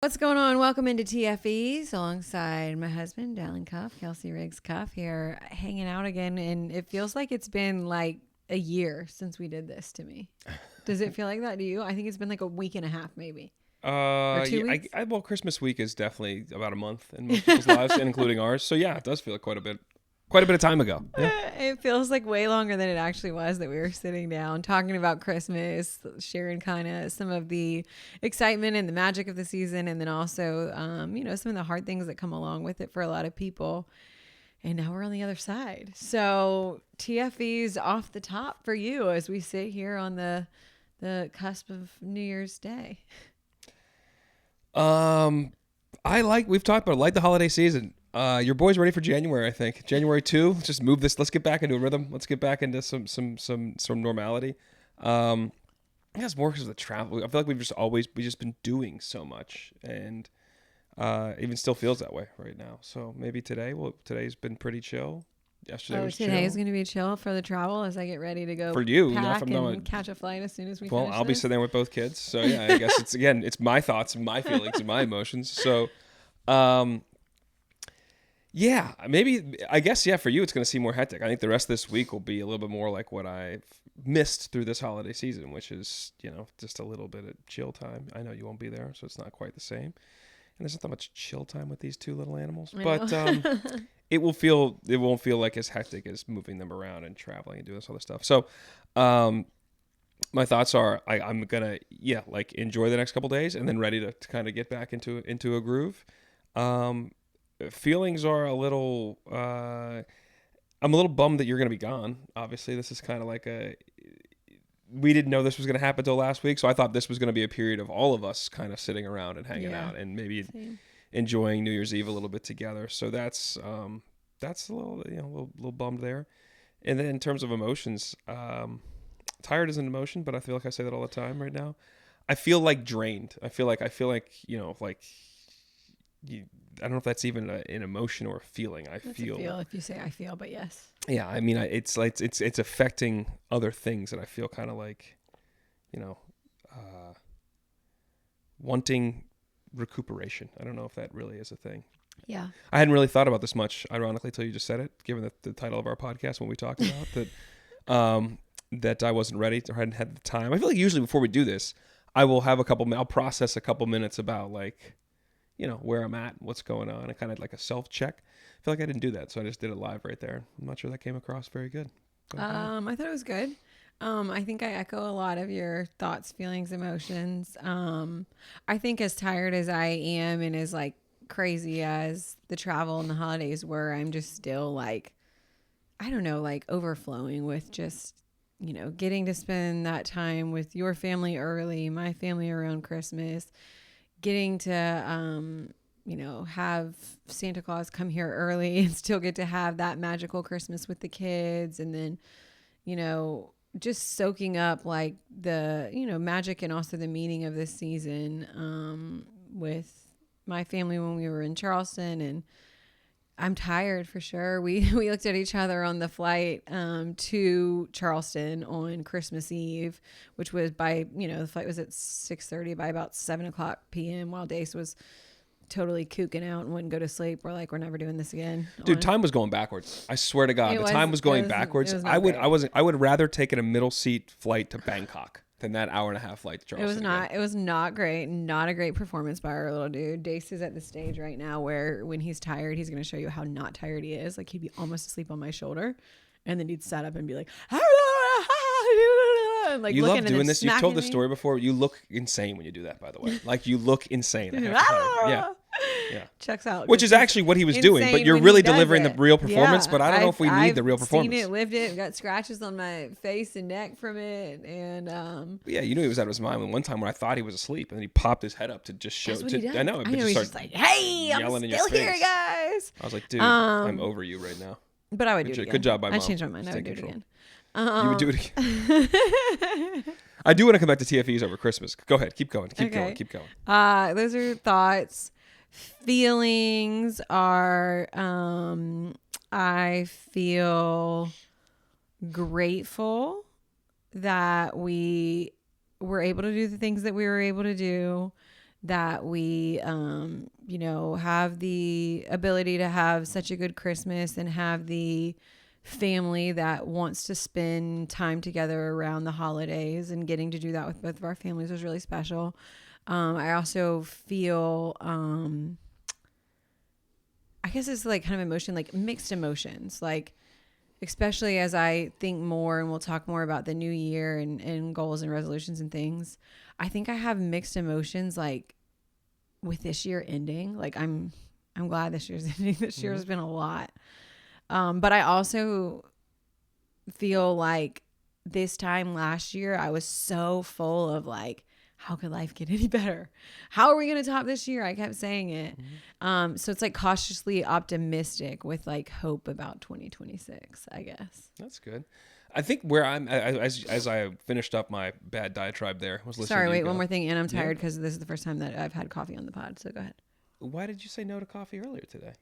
What's going on? Welcome into TFEs alongside my husband, Dalen Kelsey Riggs here, hanging out again. And it feels like it's been like a year since we did this to me. Does it feel like that to you? I think it's been like a week and a half, maybe. Or 2 weeks? Well, Christmas week is definitely about a month in most people's lives, and including ours. So yeah, it does feel like quite a bit of time ago. Yeah. It feels like way longer than it actually was that we were sitting down talking about Christmas, sharing kind of some of the excitement and the magic of the season, and then also, some of the hard things that come along with it for a lot of people. And now we're on the other side. So TFE's off the top for you as we sit here on the cusp of New Year's Day. We've talked about like the holiday season. Your boy's ready for January, I think. January 2. Let's just move this. Let's get back into a rhythm. Let's get back into some normality. I guess more because of the travel. I feel like we've just been doing so much, and even still feels that way right now. So maybe today's been pretty chill. Yesterday was today chill. is going to be chill for the travel as I get ready to go for you. pack and catch a flight as soon as we finish. Well, I'll be sitting there with both kids. So yeah, I guess it's my thoughts and my feelings and my emotions. So, yeah, maybe, I guess, for you, it's going to seem more hectic. I think the rest of this week will be a little bit more like what I've missed through this holiday season, which is, just a little bit of chill time. I know you won't be there, so it's not quite the same. And there's not that much chill time with these two little animals, but it won't feel like as hectic as moving them around and traveling and doing this other stuff. So, my thoughts are I'm gonna enjoy the next couple days and then ready to kind of get back into a groove. Feelings are a little. I'm a little bummed that you're gonna be gone. Obviously, this is kind of like we didn't know this was going to happen until last week, so I thought this was going to be a period of all of us kind of sitting around and hanging out and maybe enjoying New Year's Eve a little bit together. So that's a little bummed there. And then in terms of emotions, tired is an emotion, but I feel like I say that all the time right now. I feel like drained. I feel like I don't know if that's even an emotion or a feeling. That's a feel if you say I feel, but yes. Yeah, I mean, it's like it's affecting other things that I feel kind of like, wanting recuperation. I don't know if that really is a thing. Yeah. I hadn't really thought about this much, ironically, till you just said it, given the title of our podcast when we talked about that, that I wasn't ready or hadn't had the time. I feel like usually before we do this, I'll process a couple minutes about where I'm at, what's going on, and kind of like a self-check. I feel like I didn't do that, so I just did it live right there. I'm not sure that came across very good. I thought it was good. I think I echo a lot of your thoughts, feelings, emotions. I think as tired as I am and as crazy as the travel and the holidays were, I'm just still overflowing with just, getting to spend that time with your family early, my family around Christmas, getting to, have Santa Claus come here early and still get to have that magical Christmas with the kids. And then, just soaking up the, magic and also the meaning of this season, with my family when we were in Charleston. And I'm tired for sure. We looked at each other on the flight to Charleston on Christmas Eve, which was the flight was at 6:30. By about 7:00 p.m. while Dace was totally kooking out and wouldn't go to sleep. We're like, we're never doing this again. Dude, time was going backwards. I swear to God, time was going backwards. I would rather take a middle seat flight to Bangkok than that hour and a half flight to Charleston. It was not great. Not a great performance by our little dude. Dace is at the stage right now where when he's tired, he's going to show you how not tired he is. He'd be almost asleep on my shoulder, and then he'd sat up and be like, and you love doing this. You've told the story before. You look insane when you do that, by the way. You look insane. Yeah. Checks out. Which is actually what he was doing, but you're really delivering the real performance. But I don't know if we need the real performance. I've seen it, lived it, got scratches on my face and neck from it, and yeah, he was out of his mind. One time when I thought he was asleep, and then he popped his head up to just show. I know. He's just like, "Hey, I'm still here, guys." I was like, "Dude, I'm over you right now." But I would do it again. Good job, Mom. I changed my mind. I would do it again. You would do it again. I do want to come back to TFEs over Christmas. Go ahead. Keep going. Keep going. Those are thoughts. Feelings are, I feel grateful that we were able to do the things that we were able to do, that we, have the ability to have such a good Christmas and have the family that wants to spend time together around the holidays, and getting to do that with both of our families was really special. I also feel, I guess it's like kind of emotion, like mixed emotions, like especially as I think more, and we'll talk more about the new year and goals and resolutions and things. I think I have mixed emotions, like with this year ending. Like I'm glad this year's ending. This year has been a lot. But I also feel like this time last year, I was so full of like, how could life get any better? How are we going to top this year? I kept saying it. So it's like cautiously optimistic with like hope about 2026, I guess. That's good. I think where as I finished up my bad diatribe there, was listening. Sorry, wait, one more thing. And I'm tired because this is the first time that I've had coffee on the pod. So go ahead. Why did you say no to coffee earlier today?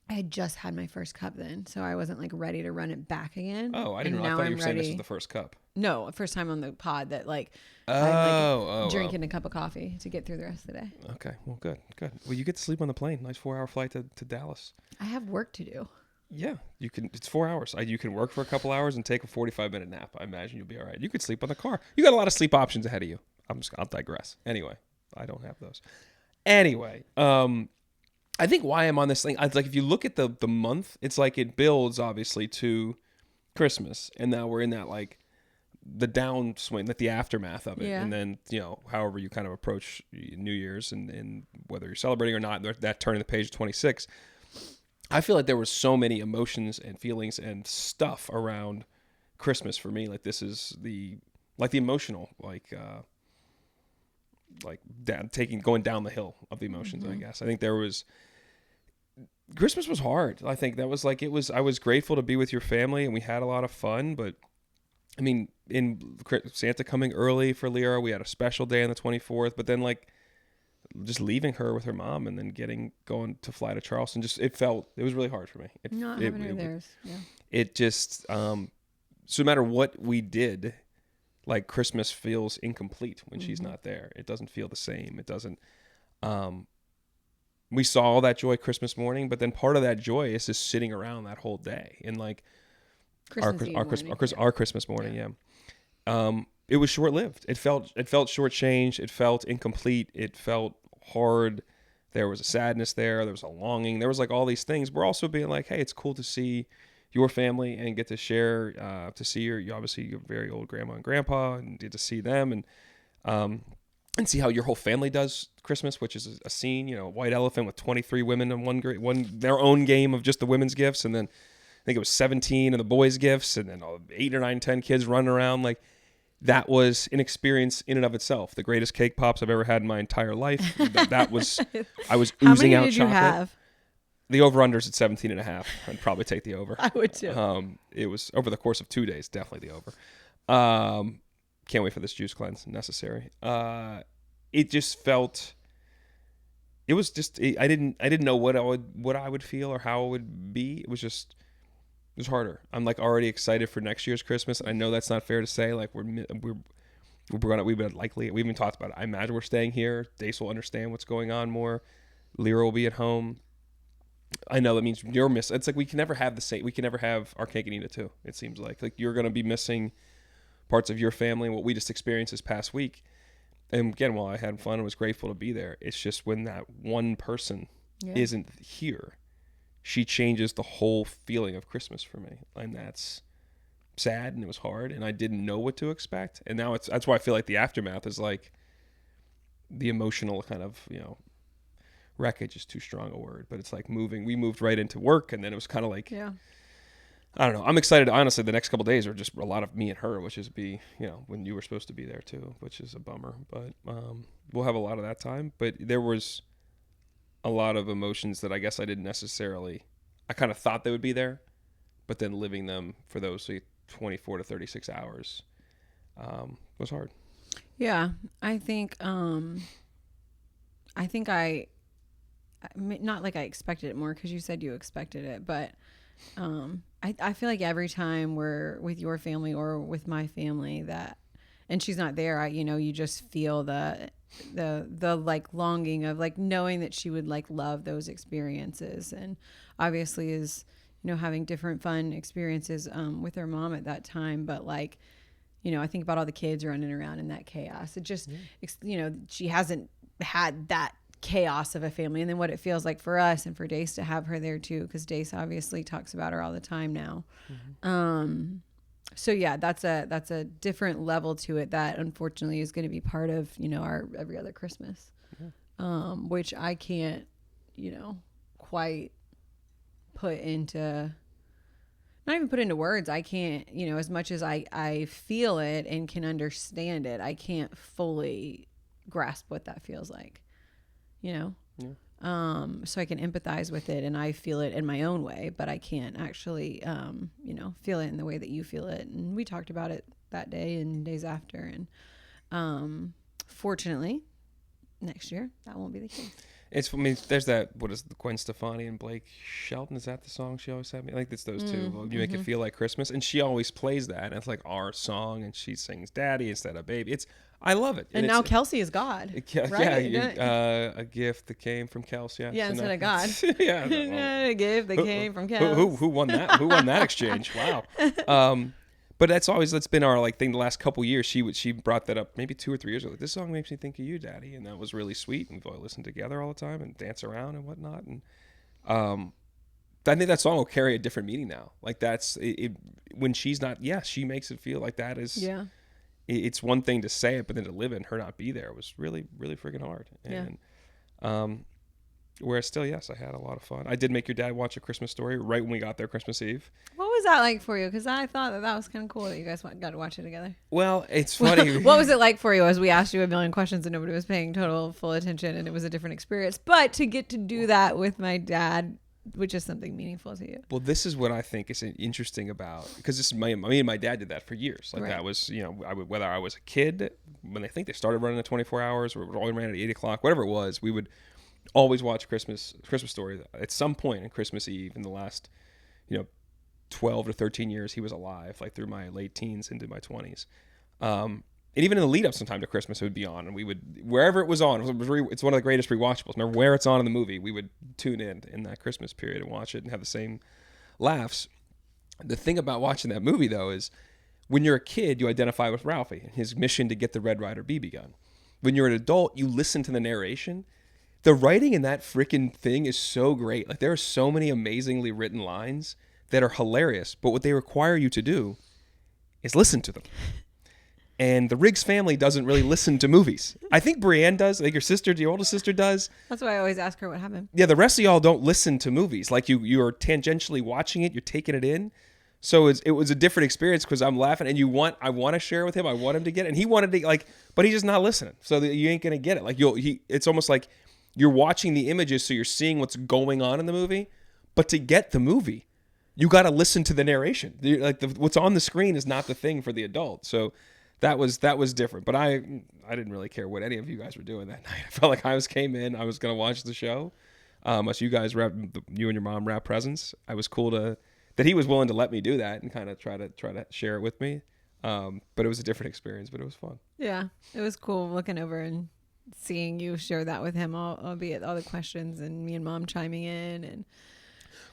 I had just had my first cup then, so I wasn't like ready to run it back again. Oh, I didn't know. I thought you were saying this was the first cup. No, first time on the pod that like drinking a cup of coffee to get through the rest of the day. Okay, well, good. Well, you get to sleep on the plane. Nice 4-hour flight to Dallas. I have work to do. Yeah, you can. It's 4 hours. You can work for a couple hours and take a 45-minute nap. I imagine you'll be all right. You could sleep on the car. You got a lot of sleep options ahead of you. I'll digress. Anyway, I don't have those. Anyway, I think why I'm on this thing, it's like if you look at the month, it's like it builds obviously to Christmas, and now we're in that like the downswing, like the aftermath of it, and then however you kind of approach New Year's and whether you're celebrating or not, that turning the page to 26. I feel like there were so many emotions and feelings and stuff around Christmas for me. Like this is the emotional going down the hill of the emotions. I guess I think Christmas was hard. I think that was like I was grateful to be with your family and we had a lot of fun, but I mean, in Santa coming early for Lyra, we had a special day on the 24th, but then like just leaving her with her mom and then going to fly to Charleston, it was really hard for me. It just, so no matter what we did, like Christmas feels incomplete when she's not there. It doesn't feel the same. It doesn't, we saw all that joy Christmas morning, but then part of that joy is just sitting around that whole day and like our Christmas morning. Yeah. It was short-lived. It felt shortchanged. It felt incomplete. It felt hard. There was a sadness there. There was a longing. There was like all these things. We're also being like, hey, it's cool to see your family and get to share, to see your very old grandma and grandpa and get to see them and see how your whole family does Christmas, which is a scene, White Elephant with 23 women and their own game of just the women's gifts. And then I think it was 17 of the boys' gifts, and then 8 or 9, 10 kids running around. Like that was an experience in and of itself. The greatest cake pops I've ever had in my entire life. That was, I was oozing out chocolate. How many did you have? The over-under's at 17.5. I'd probably take the over. I would too. It was over the course of 2 days, definitely the over. Can't wait for this juice cleanse. Necessary. It just felt. It was just. I didn't know what I would feel or how it would be. It was harder. I'm like already excited for next year's Christmas. I know that's not fair to say. Like we've been likely. We even talked about it. I imagine we're staying here. Dace will understand what's going on more. Lyra will be at home. I know that means you're missing. It's like we can never have the same. We can never have our cake and eat it too. It seems like you're going to be missing parts of your family and what we just experienced this past week. And again, while I had fun and was grateful to be there, it's just when that one person isn't here, she changes the whole feeling of Christmas for me. And that's sad and it was hard and I didn't know what to expect. And now that's why I feel like the aftermath is like the emotional kind of, wreckage is too strong a word, but it's like we moved right into work and then it was kind of like, I don't know. I'm excited. Honestly, the next couple of days are just a lot of me and her, which is when you were supposed to be there too, which is a bummer, but we'll have a lot of that time. But there was a lot of emotions that I guess I didn't necessarily, I kind of thought they would be there, but then living them for those 24 to 36 hours was hard. Yeah. I think not like I expected it more because you said you expected it, but I feel like every time we're with your family or with my family and she's not there, you just feel the the like longing of like knowing that she would like love those experiences, and obviously is, having different fun experiences with her mom at that time. But like, I think about all the kids running around in that chaos. It just, she hasn't had that chaos of a family, and then what it feels like for us and for Dace to have her there too, because Dace obviously talks about her all the time now. So yeah, that's a different level to it that unfortunately is going to be part of our every other Christmas, which I can't quite put into, not even put into words. I can't, as much as I feel it and can understand it, I can't fully grasp what that feels like, Yeah. so I can empathize with it and I feel it in my own way, but I can't actually, feel it in the way that you feel it. And we talked about it that day and days after. And, fortunately next year that won't be the case. There's that, what is the Gwen Stefani and Blake Shelton? Is that the song she always had me? I think it's those two. Well, you make it feel like Christmas. And she always plays that. And it's like our song. And she sings Daddy instead of Baby. I love it. And now Kelsey is God. Right? Yeah, a gift that came from Kelsey. Yeah, instead of God. Yeah. A gift that came from Kelsey. Who won that? Who won that exchange? Wow. But that's been our like thing the last couple years. She brought that up maybe 2 or 3 years ago. Like, this song makes me think of you, Daddy, and that was really sweet. And we've all listened together all the time and dance around and whatnot. And I think that song will carry a different meaning now. Like that's it when she's not. Yeah, she makes it feel like that is. Yeah. It's one thing to say it, but then to live it and her not be there was really, really freaking hard. And whereas still, yes, I had a lot of fun. I did make your dad watch A Christmas Story right when we got there Christmas Eve. What was that like for you? Because I thought that was kind of cool that you guys got to watch it together. Well, it's funny. What was it like for you as we asked you a million questions and nobody was paying total full attention and it was a different experience? But to get to do that with my dad, which is something meaningful to you. Well, this is what I think is interesting about, because this is me and my dad did that for years. Like that was, whether I was a kid, when they started running at 24 hours or all ran at 8 o'clock, whatever it was, we would always watch Christmas Story at some point on Christmas Eve in the last, 12 to 13 years he was alive, like through my late teens into my 20s. And even in the lead up sometime to Christmas, it would be on, and we would, wherever it was on, it's one of the greatest rewatchables. Remember where it's on in the movie, we would tune in that Christmas period and watch it and have the same laughs. The thing about watching that movie, though, is when you're a kid, you identify with Ralphie and his mission to get the Red Ryder BB gun. When you're an adult, you listen to the narration. The writing in that freaking thing is so great. Like, there are so many amazingly written lines that are hilarious, but what they require you to do is listen to them. And the Riggs family doesn't really listen to movies. I think Brienne does. I think your oldest sister does. That's why I always ask her what happened. Yeah, the rest of y'all don't listen to movies. Like you're tangentially watching it, you're taking it in. So it was a different experience because I'm laughing, and I want to share with him. I want him to get it, and he wanted to but he's just not listening. So you ain't gonna get it. Like it's almost like you're watching the images, so you're seeing what's going on in the movie. But to get the movie, you got to listen to the narration. What's on the screen is not the thing for the adult. So. That was different, but I didn't really care what any of you guys were doing that night. I felt like I came in, I was gonna watch the show. Unless you guys you and your mom wrap presents. I was cool that he was willing to let me do that and kind of try to share it with me. But it was a different experience, but it was fun. Yeah, it was cool looking over and seeing you share that with him, albeit all the questions and me and mom chiming in. And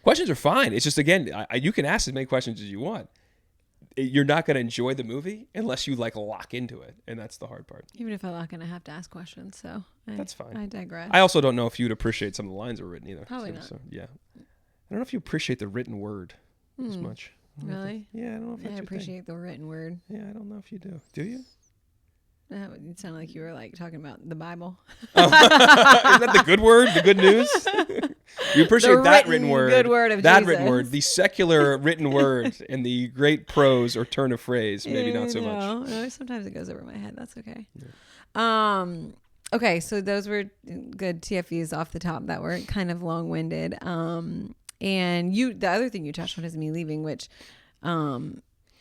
questions are fine. It's just, again, you can ask as many questions as you want. You're not going to enjoy the movie unless you lock into it, and that's the hard part. Even if I lock in, I have to ask questions, so that's fine. I digress. I also don't know if you'd appreciate some of the lines that were written either. Probably not. So, yeah, I don't know if you appreciate the written word as much. Really? I don't know if that's I appreciate the written word. Yeah, I don't know if you do. Do you? It sounded like you were talking about the Bible. Oh. Is that the good word? The good news? You appreciate that written word. Good word of that Jesus. Written word. The secular written word and the great prose or turn of phrase. Maybe not so much. No, sometimes it goes over my head. That's okay. Yeah. Okay, so those were good TFEs off the top that were kind of long-winded. And the other thing you touched on is me leaving, which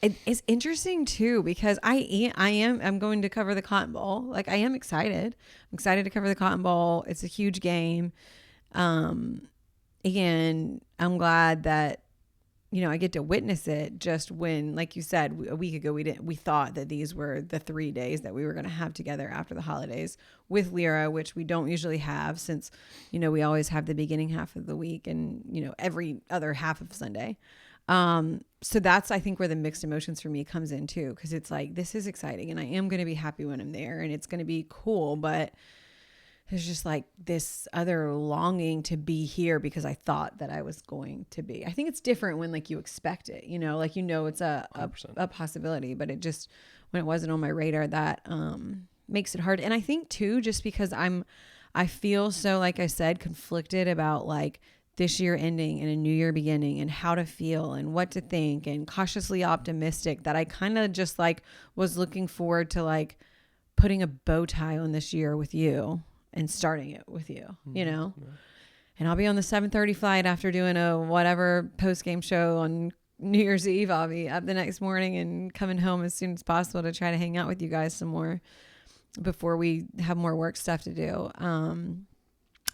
it's interesting too, because I'm going to cover the Cotton Bowl. I am excited. I'm excited to cover the Cotton Bowl. It's a huge game. And I'm glad that I get to witness it just when, like you said, a week ago, we thought that these were the 3 days that we were going to have together after the holidays with Lyra, which we don't usually have since, we always have the beginning half of the week and, every other half of Sunday. So that's, I think, where the mixed emotions for me comes in too. Cause it's like, this is exciting and I am going to be happy when I'm there and it's going to be cool, but there's just like this other longing to be here because I thought that I was going to be. I think it's different when like you expect it, it's a possibility, but it just, when it wasn't on my radar, that makes it hard. And I think too, just because I feel so, like I said, conflicted about like this year ending and a new year beginning and how to feel and what to think and cautiously optimistic, that I kind of just like was looking forward to like putting a bow tie on this year with you and starting it with you, Yeah. And I'll be on the 7:30 flight after doing a whatever post-game show on New Year's Eve. I'll be up the next morning and coming home as soon as possible to try to hang out with you guys some more before we have more work stuff to do.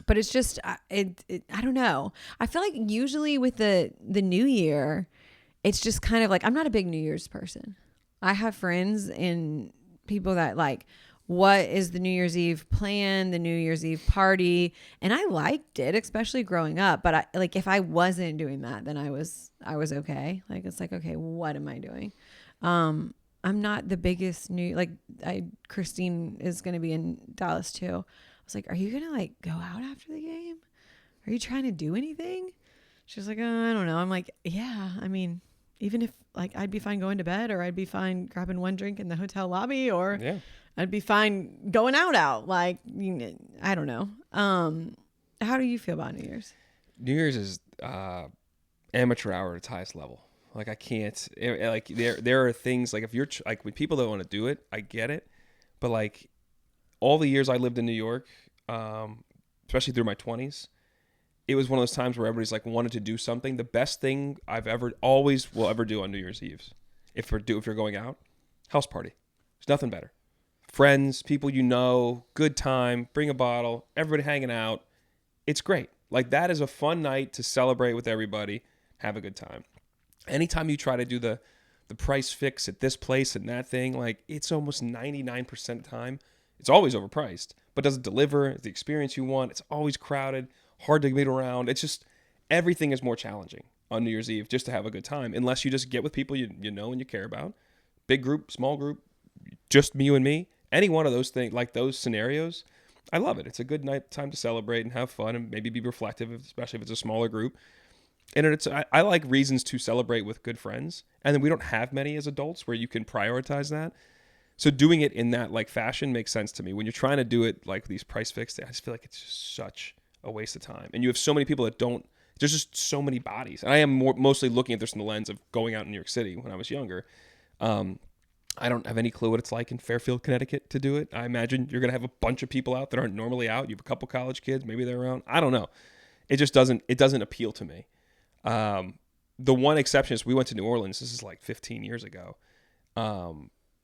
But it's just, I don't know. I feel like usually with the new year, it's just kind of like, I'm not a big New Year's person. I have friends and people that like, what is the New Year's Eve plan, the New Year's Eve party? And I liked it, especially growing up. But if I wasn't doing that, then I was okay. Like, it's like, okay, what am I doing? I'm not the biggest Christine is going to be in Dallas too. I was like, are you going to like go out after the game? Are you trying to do anything? She was like, I don't know. I'm like, yeah, I mean, even if like I'd be fine going to bed, or I'd be fine grabbing one drink in the hotel lobby, or I'd be fine going out. Like, I don't know. How do you feel about New Year's? New Year's is amateur hour at its highest level. Like I can't, like there are things like if you're like with people that want to do it, I get it. But like all the years I lived in New York, especially through my 20s, it was one of those times where everybody's like wanted to do something. The best thing I've always will ever do on New Year's Eve, if you're going out, house party. There's nothing better. Friends, people good time, bring a bottle, everybody hanging out. It's great. Like that is a fun night to celebrate with everybody, have a good time. Anytime you try to do the price fix at this place and that thing, like it's almost 99% of the time, it's always overpriced, but does it deliver the experience you want? It's always crowded, hard to get around. It's just, everything is more challenging on New Year's Eve just to have a good time, unless you just get with people you know and you care about. Big group, small group, just you and me. Any one of those things, like those scenarios, I love it. It's a good night time to celebrate and have fun and maybe be reflective, especially if it's a smaller group. And I like reasons to celebrate with good friends. And then we don't have many as adults where you can prioritize that. So doing it in that like fashion makes sense to me. When you're trying to do it like these price fixed, I just feel like it's just such a waste of time. And you have so many people that don't, there's just so many bodies. And I am mostly looking at this from the lens of going out in New York City when I was younger. I don't have any clue what it's like in Fairfield, Connecticut to do it. I imagine you're going to have a bunch of people out that aren't normally out. You have a couple college kids, maybe they're around. I don't know. It just doesn't appeal to me. The one exception is we went to New Orleans. This is like 15 years ago.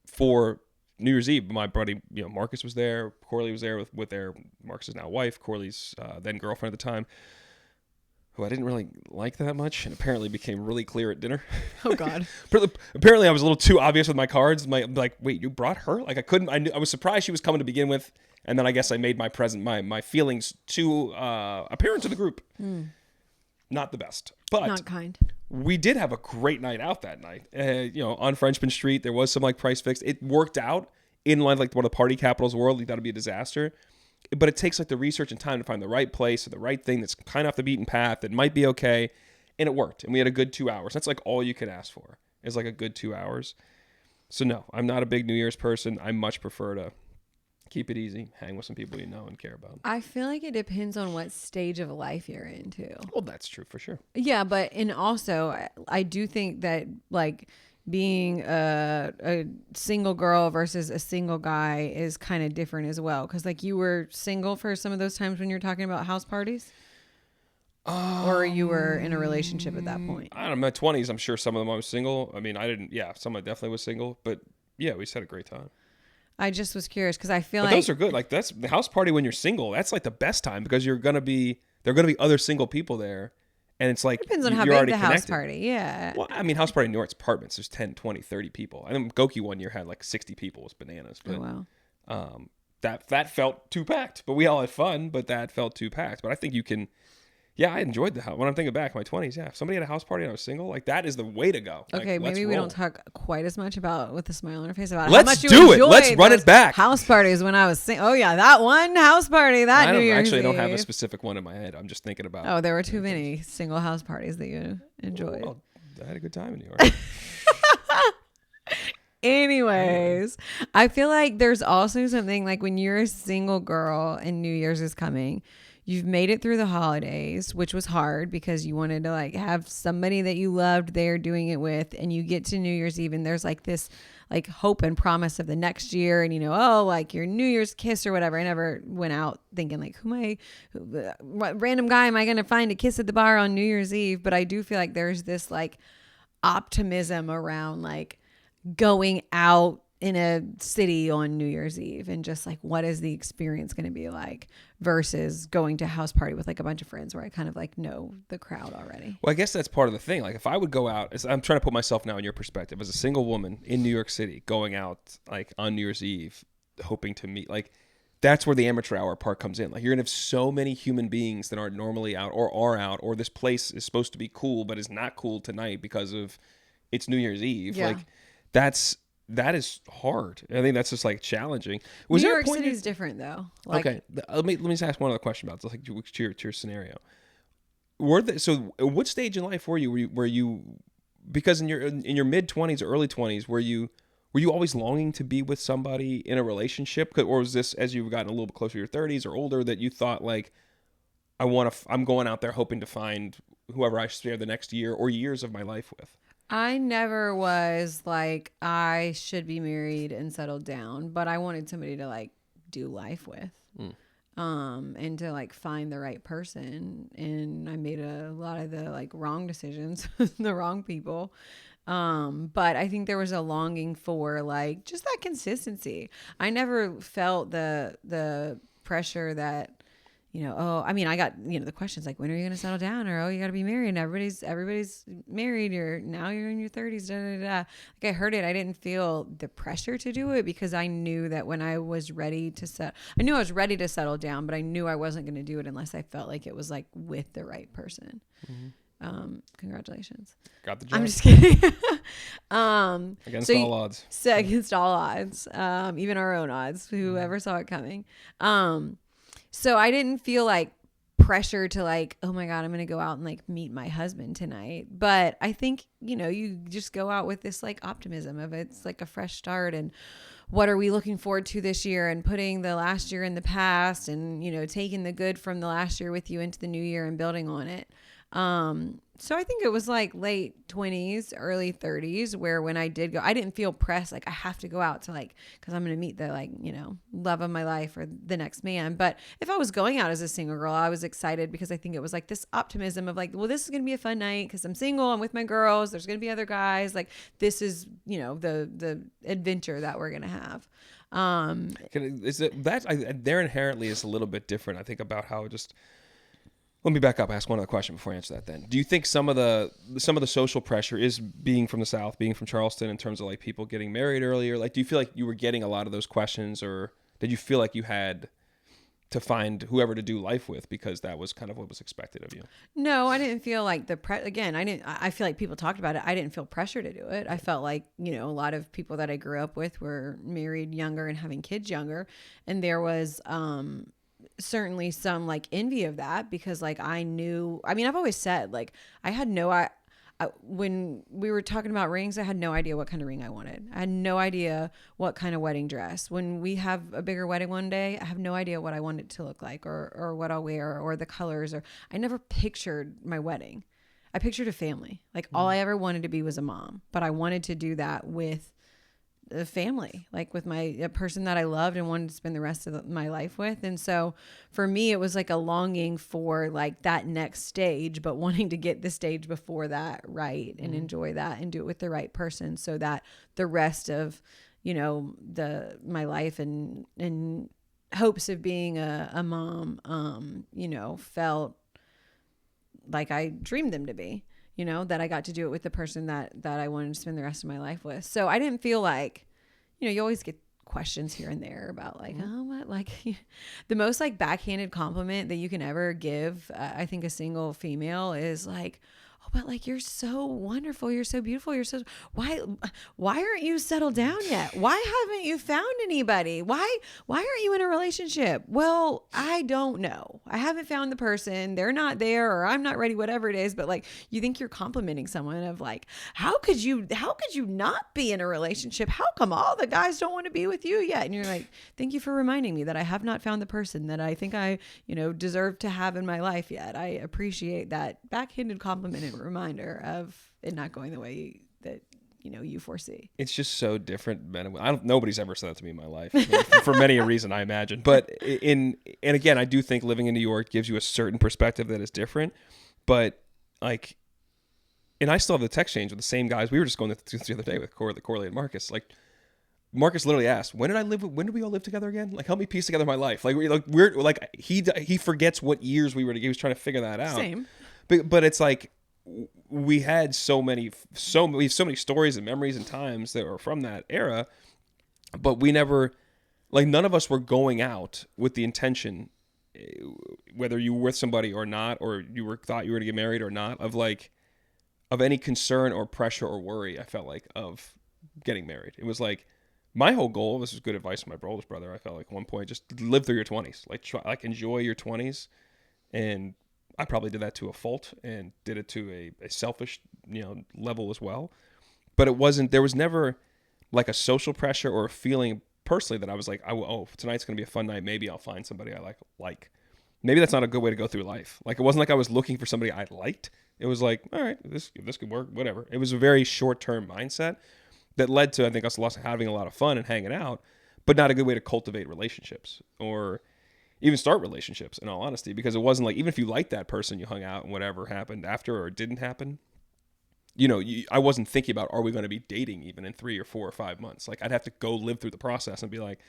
For New Year's Eve, my buddy, Marcus was there. Corley was there with their Marcus's now wife, Corley's then girlfriend at the time, who I didn't really like that much, and apparently became really clear at dinner. Oh God! Apparently, I was a little too obvious with my cards. Like, wait, you brought her? Like, I couldn't. I was surprised she was coming to begin with, and then I guess I made my feelings too apparent to the group. Not the best, but not kind. We did have a great night out that night. On Frenchman Street, there was some like price fix. It worked out in line like one of the party capitals of the world. You thought it'd be a disaster, but it takes like the research and time to find the right place or the right thing that's kind of off the beaten path that might be okay. And it worked, and we had a good 2 hours. That's like all you could ask for is like a good 2 hours. So no, I'm not a big New Year's person. I much prefer to keep it easy, hang with some people you know and care about. I feel like it depends on what stage of life you're in too. Well, that's true for sure. Yeah, and also I do think that like being a single girl versus a single guy is kind of different as well. Because like you were single for some of those times when you're talking about house parties, or you were in a relationship at that point. I don't know. In my 20s, I'm sure some of them I was single. I mean, I didn't. Yeah, some I definitely was single. But yeah, we just had a great time. I just was curious because I feel but those are good. Like that's the house party when you're single. That's like the best time because there are gonna be other single people there, And it's like, Depends on how you're big already the house connected. party. Yeah. Well, I mean, house party in New York's apartments. There's 10, 20, 30 people. I think Goki one year had like 60 people. It was bananas. Oh But wow. that felt too packed. But we all had fun, but that felt too packed. But I think you can, yeah, I enjoyed the house. When I'm thinking back, my 20s, yeah. If somebody had a house party and I was single, like that is the way to go. Like, Okay, let's maybe we roll. don't talk quite as much about with a smile on our face about Let's how much you do it. enjoyed Let's run those it back. house parties when I was single. Oh yeah, that one house party that New Year's Actually, I don't Eve. have a specific one in my head. I'm just thinking about. Oh, there were too many single house parties that you enjoyed. Well, I had a good time in New York. Anyways, I feel like there's also something like when you're a single girl and New Year's is coming, you've made it through the holidays, which was hard because you wanted to like have somebody that you loved there doing it with, and you get to New Year's Eve and there's like this like hope and promise of the next year, and oh, like your New Year's kiss or whatever. I never went out thinking like what random guy am I going to find to kiss at the bar on New Year's Eve? But I do feel like there's this like optimism around like going out in a city on New Year's Eve and just like what is the experience going to be like versus going to a house party with like a bunch of friends where I kind of like know the crowd already. Well, I guess that's part of the thing. Like if I would go out, I'm trying to put myself now in your perspective as a single woman in New York City going out like on New Year's Eve hoping to meet, like that's where the amateur hour part comes in. Like you're gonna have so many human beings that aren't normally out or are out, or this place is supposed to be cool but is not cool tonight because of it's New Year's Eve. Yeah. Like that is hard. I think that's just like challenging. New York City is different though. Like, okay, let me just ask one other question about this, like to your scenario. So at what stage in life were you because in your mid 20s or early 20s were you always longing to be with somebody in a relationship, or was this as you've gotten a little bit closer to your 30s or older that you thought like I'm going out there hoping to find whoever I share the next year or years of my life with? I never was like, I should be married and settled down, but I wanted somebody to like do life with, and to like find the right person. And I made a lot of the like wrong decisions, the wrong people. But I think there was a longing for like just that consistency. I never felt the pressure that, oh, I mean, I got, the questions like, when are you going to settle down? Or, oh, you got to be married. And everybody's married. Now you're in your 30s. Da, da, da. Like I heard it. I didn't feel the pressure to do it because I knew that when I was ready to I knew I was ready to settle down, but I knew I wasn't going to do it unless I felt like it was like with the right person. Mm-hmm. Congratulations. Got the job. I'm just kidding. Against all odds. So against all odds, even our own odds, whoever saw it coming. So I didn't feel like pressure to like, oh my God, I'm going to go out and like meet my husband tonight. But I think, you just go out with this like optimism of it's like a fresh start and what are we looking forward to this year and putting the last year in the past and, taking the good from the last year with you into the new year and building on it. So I think it was like late 20s, early 30s where when I did go, I didn't feel pressed. Like I have to go out to like, cause I'm going to meet the like, love of my life or the next man. But if I was going out as a single girl, I was excited because I think it was like this optimism of like, well, this is going to be a fun night cause I'm single. I'm with my girls. There's going to be other guys. Like this is, the adventure that we're going to have. There inherently is a little bit different. I think about how just, let me back up. Ask one other question before I answer that. Then, do you think some of the social pressure is being from the South, being from Charleston, in terms of like people getting married earlier? Like, do you feel like you were getting a lot of those questions, or did you feel like you had to find whoever to do life with because that was kind of what was expected of you? No, I didn't feel like I feel like people talked about it. I didn't feel pressure to do it. I felt like, a lot of people that I grew up with were married younger and having kids younger, and there was certainly some like envy of that because like I've always said like I had when we were talking about rings, I had no idea what kind of ring I wanted. I had no idea what kind of wedding dress. When we have a bigger wedding one day, I have no idea what I want it to look like or what I'll wear or the colors, or I never pictured my wedding. I pictured a family. Like all I ever wanted to be was a mom, but I wanted to do that with a family, like with a person that I loved and wanted to spend the rest of my life with. And so for me, it was like a longing for like that next stage, but wanting to get the stage before that right and enjoy that and do it with the right person so that the rest of, my life and hopes of being a mom, felt like I dreamed them to be, you know, that I got to do it with the person that I wanted to spend the rest of my life with. So I didn't feel like, you know, you always get questions here and there about like, oh, what, like the most like backhanded compliment that you can ever give, I think a single female is like, oh, but like, you're so wonderful. You're so beautiful. You're so, why aren't you settled down yet? Why haven't you found anybody? Why aren't you in a relationship? Well, I don't know. I haven't found the person. They're not there, or I'm not ready, whatever it is. But like, you think you're complimenting someone of like, how could you not be in a relationship? How come all the guys don't want to be with you yet? And you're like, thank you for reminding me that I have not found the person that I think I, you know, deserve to have in my life yet. I appreciate that backhanded compliment and reminder of it not going the way that, you know, you foresee. It's just so different. Nobody's ever said that to me in my life for many a reason, I imagine. But and again, I do think living in New York gives you a certain perspective that is different. But like, and I still have the text change with the same guys. We were just going through the other day with Corley and Marcus. Like, Marcus literally asked, when did we all live together again? Like, help me piece together my life. Like, we're like, he forgets what years we were together. He was trying to figure that out. Same. But it's like, we had so many stories and memories and times that were from that era, but we never, like, none of us were going out with the intention, whether you were with somebody or not, or thought you were to get married or not, of any concern or pressure or worry. I felt like of getting married. It was like my whole goal. This is good advice from my oldest brother. I felt like at one point, just live through your 20s, like enjoy your 20s, and I probably did that to a fault and did it to a selfish, you know, level as well. But there was never like a social pressure or a feeling personally that I was like, oh, tonight's going to be a fun night. Maybe I'll find somebody I like. Maybe that's not a good way to go through life. Like, it wasn't like I was looking for somebody I liked. It was like, all right, this could work, whatever. It was a very short-term mindset that led to, I think, us having a lot of fun and hanging out, but not a good way to cultivate relationships or even start relationships, in all honesty, because it wasn't like, even if you liked that person, you hung out and whatever happened after or didn't happen, you know, I wasn't thinking about, are we going to be dating even in 3 or 4 or 5 months? Like, I'd have to go live through the process and be like,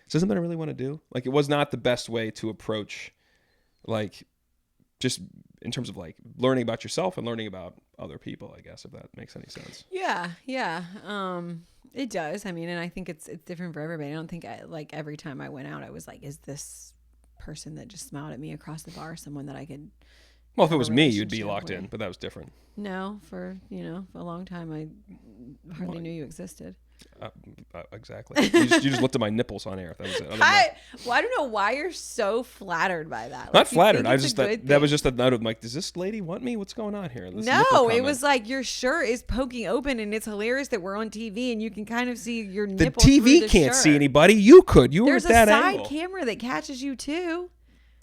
is this something I really want to do? Like, it was not the best way to approach, like, just in terms of like learning about yourself and learning about other people, I guess, if that makes any sense. Yeah. It does. I mean, and I think it's different for everybody. I don't think like every time I went out, I was like, is this person that just smiled at me across the bar someone that I could, well, if it was me, you'd be locked in, but that was different. No, for, you know, a long time I hardly knew you existed. Exactly. You just looked at my nipples on air. That was it. I don't know why you're so flattered by that. Like, not flattered. I just that was just a note of like, does this lady want me? What's going on here? No, it was like your shirt is poking open, and it's hilarious that we're on TV and you can kind of see your nipples. The TV can't see anybody. You could. You were at that angle. There's a side camera that catches you too.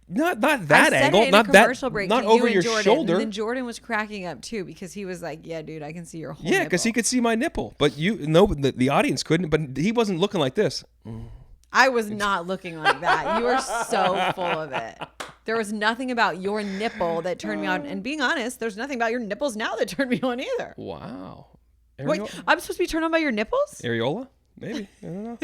Not that angle, not that, break not over your shoulder. And then Jordan was cracking up too because he was like, "Yeah, dude, I can see your whole." Yeah, because he could see my nipple, but the audience couldn't. But he wasn't looking like this. I was not looking like that. You were so full of it. There was nothing about your nipple that turned me on. And being honest, there's nothing about your nipples now that turned me on either. Wow. Wait, I'm supposed to be turned on by your nipples? Areola? Maybe. I don't know.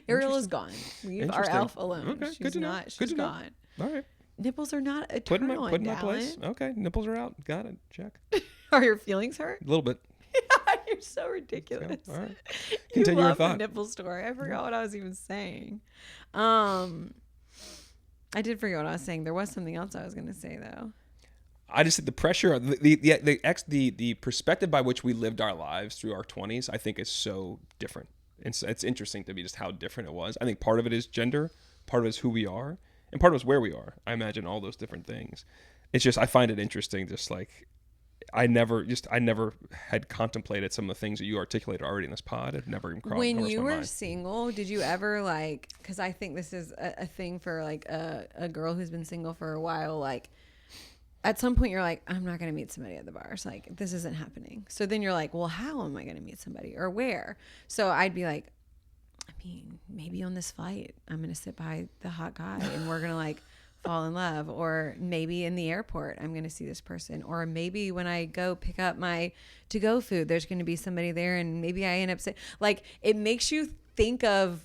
Ariel gone. Leave our elf alone. Okay, she's not. She's gone. All right. Nipples are not a turn on, put in my place. Okay, nipples are out. Got it. Check. Are your feelings hurt? A little bit. You're so ridiculous. All right. Continue your thought. The nipple story. I forgot what I was even saying. I did forget what I was saying. There was something else I was going to say though. I just think the pressure, the perspective by which we lived our lives through our 20s, I think is so different. It's interesting to me just how different it was. I think part of it is gender, part of it is who we are, and part of it is where we are. I imagine all those different things. It's just, I find it interesting, just like, I never had contemplated some of the things that you articulated already in this pod. It never even crossed my mind. When you were single, did you ever like, because I think this is a thing for like a girl who's been single for a while, like at some point you're like, I'm not going to meet somebody at the bars. Like, this isn't happening. So then you're like, well, how am I going to meet somebody or where? So I'd be like, I mean, maybe on this flight, I'm going to sit by the hot guy and we're going to like fall in love. Or maybe in the airport, I'm going to see this person. Or maybe when I go pick up my to-go food, there's going to be somebody there and maybe I end up like, it makes you think of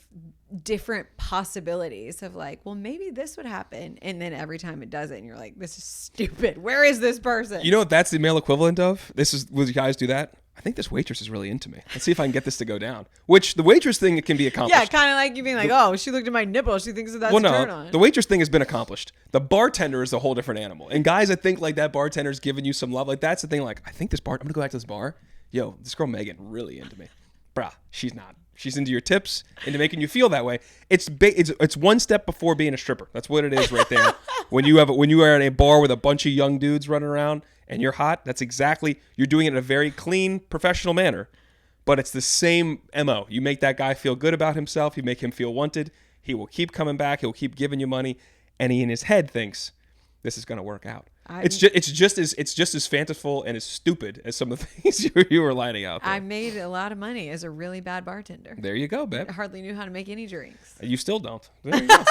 different possibilities of like, well, maybe this would happen. And then every time it doesn't, and you're like, this is stupid. Where is this person? You know what that's the male equivalent of? Will you guys do that? I think this waitress is really into me. Let's see if I can get this to go down. Which the waitress thing, it can be accomplished. Yeah, kind of like you being like, oh, she looked at my nipple. She thinks that's a turn on. The waitress thing has been accomplished. The bartender is a whole different animal. And guys that think like that bartender's giving you some love, like that's the thing. Like, I think I'm going to go back to this bar. Yo, this girl Megan really into me. Bruh, she's not. She's into your tips, into making you feel that way. It's one step before being a stripper. That's what it is right there. when you are at a bar with a bunch of young dudes running around and you're hot, you're doing it in a very clean, professional manner. But it's the same MO. You make that guy feel good about himself. You make him feel wanted. He will keep coming back. He'll keep giving you money, and he in his head thinks this is going to work out. It's just as fanciful and as stupid as some of the things you were lining out there. I made a lot of money as a really bad bartender. There you go, babe. I hardly knew how to make any drinks. You still don't. There you go.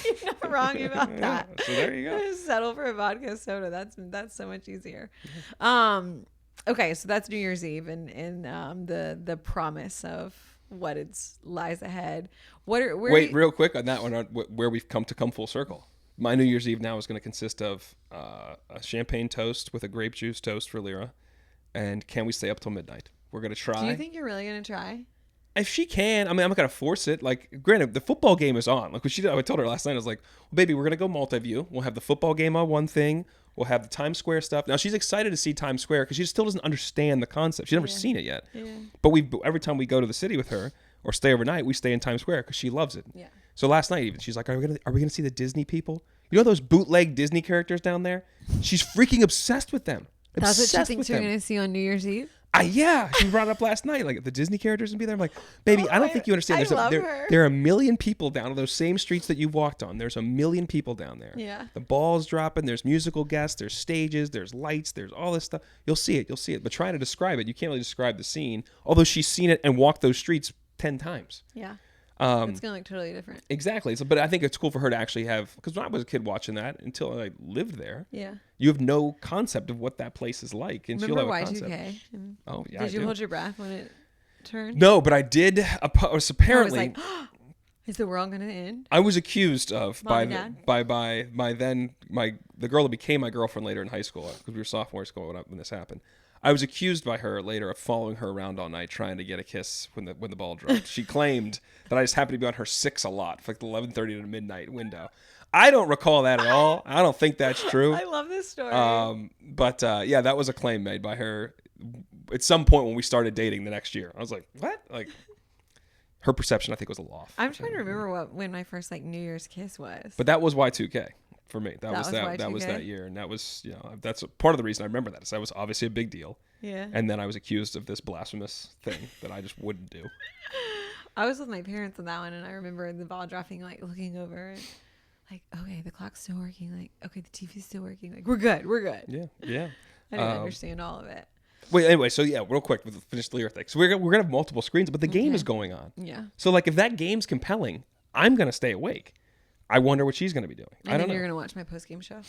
You're not wrong about that. So there you go. Just settle for a vodka soda. That's so much easier. Okay, so that's New Year's Eve and the promise of what lies ahead. Wait, real quick on that one, where we've come full circle. My New Year's Eve now is going to consist of a champagne toast with a grape juice toast for Lyra, and can we stay up till midnight? We're going to try. Do you think you're really going to try? If she can, I mean, I'm not going to force it. Like, granted, the football game is on. Like, I told her last night, I was like, well, baby, we're going to go multi-view. We'll have the football game on one thing. We'll have the Times Square stuff. Now, she's excited to see Times Square because she still doesn't understand the concept. She's never seen it yet. Yeah. But every time we go to the city with her or stay overnight, we stay in Times Square because she loves it. Yeah. So last night even, she's like, are we gonna see the Disney people? You know those bootleg Disney characters down there? She's freaking obsessed with them. That's what she thinks you're going to see on New Year's Eve? Yeah, she brought it up last night. Like, the Disney characters and be there. I'm like, baby, I don't think you understand. There are a million people down those same streets that you've walked on. There's a million people down there. Yeah. The ball's dropping. There's musical guests. There's stages. There's lights. There's all this stuff. You'll see it. But trying to describe it, you can't really describe the scene. Although she's seen it and walked those streets 10 times. Yeah. It's gonna look totally different. Exactly. So, but I think it's cool for her to actually have, because when I was a kid watching that, until I lived there, yeah, you have no concept of what that place is like, and remember she'll have a Y2K? concept. Oh yeah. Did you hold your breath when it turned? No, but I did. Apparently, I was like, is the world gonna end? I was accused of by the girl that became my girlfriend later in high school, because we were sophomores growing up when this happened. I was accused by her later of following her around all night trying to get a kiss when the ball dropped. She claimed that I just happened to be on her 6 a lot for like the 11:30 to midnight window. I don't recall that at all. I don't think that's true. I love this story. But yeah, that was a claim made by her at some point when we started dating the next year. I was like, what? Like, her perception, I think, was a loft. I'm trying to remember when my first like New Year's kiss was. But that was Y2K. For me, that was Y2K? that year, and that was, that's part of the reason I remember that, is that was obviously a big deal. Yeah. And then I was accused of this blasphemous thing that I just wouldn't do. I was with my parents on that one, and I remember the ball dropping, like looking over, and like, okay, the clock's still working. Like, okay, the TV's still working. Like, we're good. Yeah. I didn't understand all of it. Wait, anyway, so yeah, real quick with the finished Lyra thing. So we're gonna have multiple screens, but the game is going on. Yeah. So like, if that game's compelling, I'm gonna stay awake. I wonder what she's going to be doing. I don't know. You're going to watch my post-game show?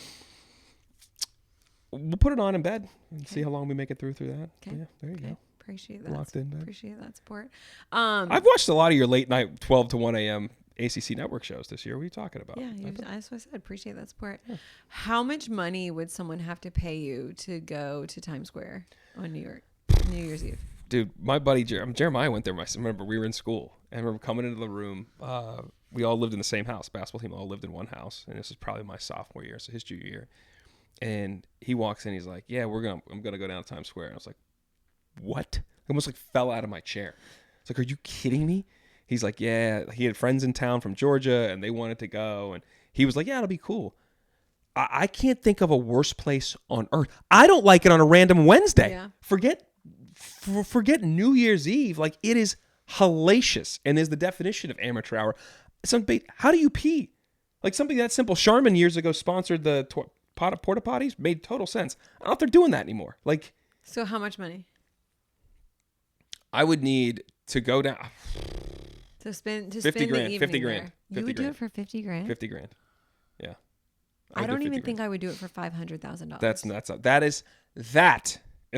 We'll put it on in bed and see how long we make it through that. Okay. Yeah, there you go. Appreciate that. Locked in, babe. Appreciate that support. I've watched a lot of your late night 12 to 1 a.m. ACC network shows this year. What are you talking about? Yeah, that's what I said. Appreciate that support. Yeah. How much money would someone have to pay you to go to Times Square on New Year's Eve? Dude, my buddy Jeremiah went there. I remember we were in school, and I remember coming into the room. We all lived in the same house. Basketball team all lived in one house, and this is probably my sophomore year, so his junior year. And he walks in, he's like, "Yeah, I'm gonna go down to Times Square." And I was like, "What?" I almost like fell out of my chair. It's like, "Are you kidding me?" He's like, "Yeah." He had friends in town from Georgia, and they wanted to go, and he was like, "Yeah, it'll be cool." I can't think of a worse place on earth. I don't like it on a random Wednesday. Yeah. Forget New Year's Eve. Like, it is hellacious, and is the definition of amateur hour. How do you pee? Like, something that simple. Charmin years ago sponsored the porta potties. Made total sense. I don't know if they're doing that anymore. Like, so how much money? I would need to go down to spend 50 grand. 50 grand. There. You would do it for 50 grand. 50 grand. Yeah. I don't even think I would do it for $500,000. That's nuts. That is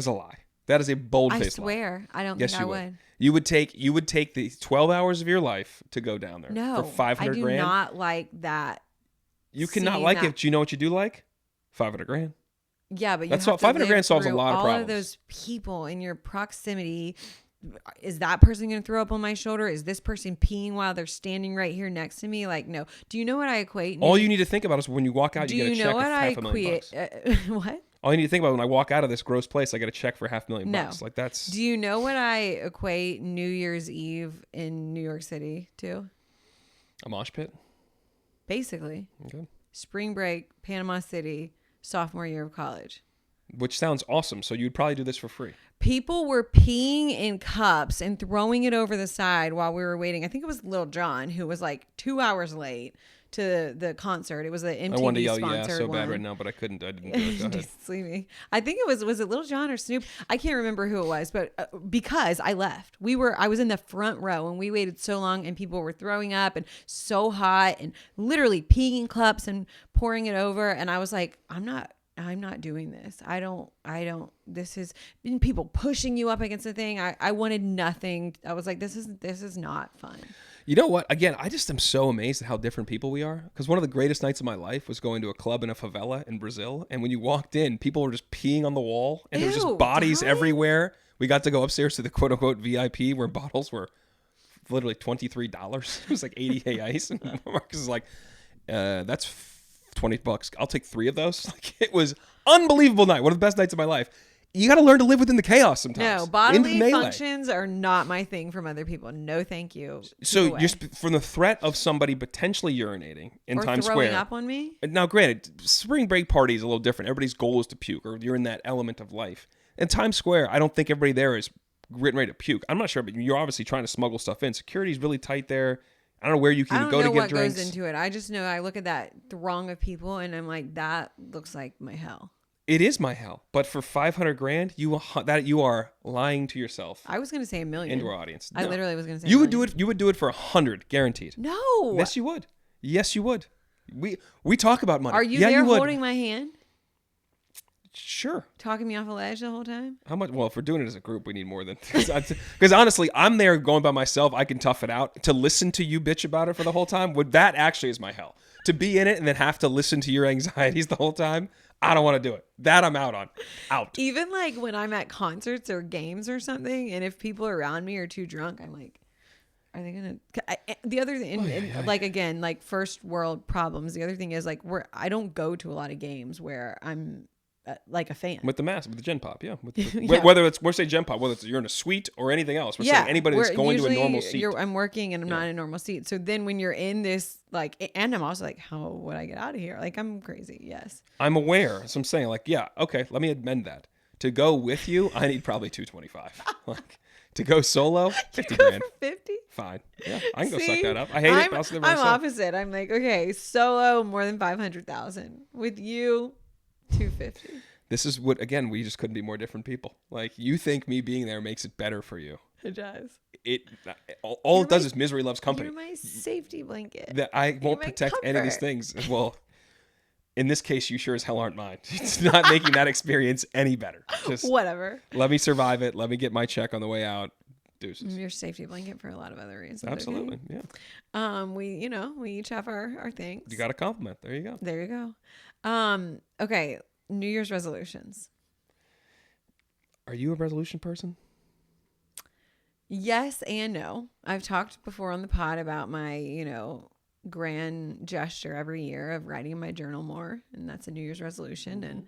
a lie. That is a bold-faced I swear, I don't Yes, think I you would. would. You would take the 12 hours of your life to go down there No, for 500 I do grand. not like that. You cannot like it. Do you know what you do like? 500 grand. Yeah, but you That's have all. to 500 live grand solves a through lot of all problems. of those people in your proximity. Is that person going to throw up on my shoulder? Is this person peeing while they're standing right here next to me? Like, no. Do you know what I equate? All you need to think about is when you walk out, Do you get a you check know of what I $500,000. what? All you need to think about when I walk out of this gross place, I get a check for $500,000. No. Like that's Do you know what I equate New Year's Eve in New York City to? a mosh pit. Basically, Okay. spring break, Panama City, sophomore year of college. Which sounds awesome. So you'd probably do this for free. People were peeing in cups and throwing it over the side while we were waiting. I think it was Lil Jon who was like 2 hours late to the concert. It was an MTV I wanted to yell sponsored yeah so one. bad right now, but I couldn't. I didn't do it. Go ahead. Sleepy. I think it was it Lil Jon or Snoop? I can't remember who it was, but because I left, I was in the front row and we waited so long and people were throwing up and so hot and literally peeing in cups and pouring it over. And I was like, I'm not doing this. I don't, this is people pushing you up against the thing. I wanted nothing. I was like, this is not fun. You know what? Again, I just am so amazed at how different people we are. Because one of the greatest nights of my life was going to a club in a favela in Brazil. And when you walked in, people were just peeing on the wall. And there was just bodies everywhere. We got to go upstairs to the quote unquote VIP where bottles were literally $23. It was like 80 ice. And Marcus is like, that's $20. I'll take 3 of those. Like, it was unbelievable night. One of the best nights of my life. You got to learn to live within the chaos sometimes. No, bodily functions are not my thing from other people. No, thank you. So just from the threat of somebody potentially urinating in Times Square. Or throwing up on me? Now, granted, spring break party is a little different. Everybody's goal is to puke, or you're in that element of life. In Times Square, I don't think everybody there is ready to puke. I'm not sure, but you're obviously trying to smuggle stuff in. Security's really tight there. I don't know where you can go to get drinks. I don't know what goes into it. I just know I look at that throng of people and I'm like, that looks like my hell. It is my hell, but for 500 grand, you are lying to yourself. I was going to say $1 million into our audience. No. I literally was going to say you would do it. You would do it for 100, guaranteed. No. Yes, you would. Yes, you would. We talk about money. Are you there holding my hand? Sure. Talking me off a ledge the whole time? How much? Well, if we're doing it as a group, we need more than... Because honestly, I'm there going by myself. I can tough it out. To listen to you bitch about it for the whole time, that actually is my hell. To be in it and then have to listen to your anxieties the whole time, I don't want to do it. That I'm out on. Out. Even like when I'm at concerts or games or something, and if people around me are too drunk, I'm like, are they going to... The other thing, like again, like first world problems. The other thing is like I don't go to a lot of games where I'm... like a fan with the Gen Pop, yeah. Whether it's we're saying Gen Pop, whether it's you're in a suite or anything else, we're saying anybody that's going to a normal seat. I'm working and I'm not in a normal seat. So then when you're in this and I'm also like, how would I get out of here? Like I'm crazy. Yes, I'm aware. So I'm saying like, yeah, okay, let me amend that. To go with you, I need probably $225. Like to go solo, 50 grand. 50? Fine. Yeah, I can go suck that up. I hate it. I'm opposite. I'm like, okay, solo more than 500,000. With you. 250. This is what, again, we just couldn't be more different people. Like, you think me being there makes it better for you. It does. All it does is misery loves company. You're my safety blanket. That I won't protect any of these things. Well, in this case, you sure as hell aren't mine. It's not making that experience any better. Just whatever. Let me survive it. Let me get my check on the way out. Deuces. Your safety blanket for a lot of other reasons. Absolutely. Okay? Yeah. We each have our things. You got a compliment. There you go. There you go. Okay. New Year's resolutions. Are you a resolution person? Yes and no. I've talked before on the pod about my, grand gesture every year of writing in my journal more. And that's a New Year's resolution. Mm-hmm. And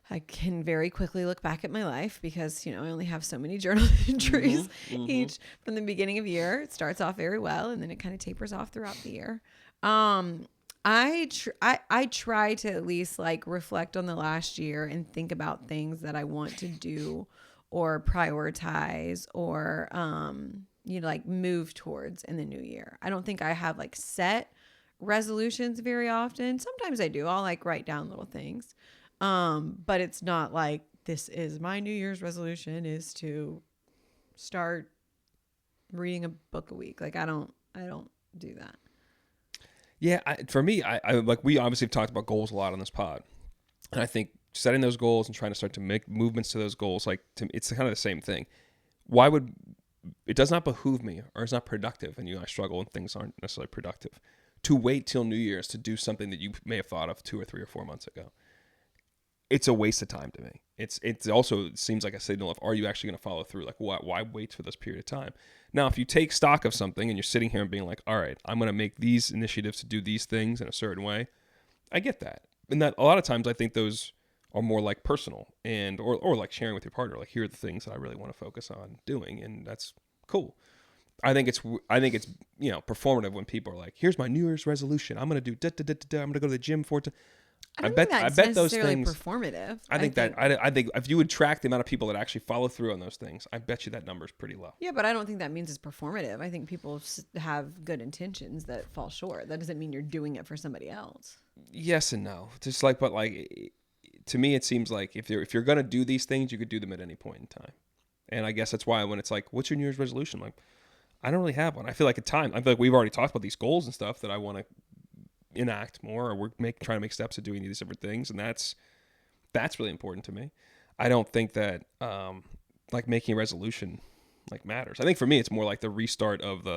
I can very quickly look back at my life because, I only have so many journal entries each from the beginning of the year. It starts off very well and then it kind of tapers off throughout the year. I try to at least reflect on the last year and think about things that I want to do or prioritize or, move towards in the new year. I don't think I have set resolutions very often. Sometimes I do. I'll write down little things. But it's not like this is my New Year's resolution is to start reading a book a week. I don't do that. Yeah, for me, I we obviously have talked about goals a lot on this pod, and I think setting those goals and trying to start to make movements to those goals, like it's kind of the same thing. Why would it does not behoove me, or it's not productive, and I struggle when things aren't necessarily productive, to wait till New Year's to do something that you may have thought of 2 or 3 or 4 months ago. It's a waste of time to me. It's also, it seems like a signal of, are you actually going to follow through? Like, why wait for this period of time? Now, if you take stock of something and you're sitting here and being like, all right, I'm going to make these initiatives to do these things in a certain way, I get that. And that a lot of times I think those are more like personal and or like sharing with your partner, like, here are the things that I really want to focus on doing, and that's cool. I think it's performative when people are like, here's my New Year's resolution. I'm going to do I'm going to go to the gym for it. I bet those things performative. I think if you would track the amount of people that actually follow through on those things, I bet you that number is pretty low. Yeah, but I don't think that means it's performative. I think people have good intentions that fall short. That doesn't mean you're doing it for somebody else. Yes and no. Just like, but like, to me, it seems like if you're going to do these things, you could do them at any point in time. And I guess that's why when it's like, what's your New Year's resolution? Like, I don't really have one. I feel like we've already talked about these goals and stuff that I want to enact more, or we're trying to make steps to doing these different things, and that's really important to me. I don't think that like making a resolution like matters. I think for me it's more like the restart of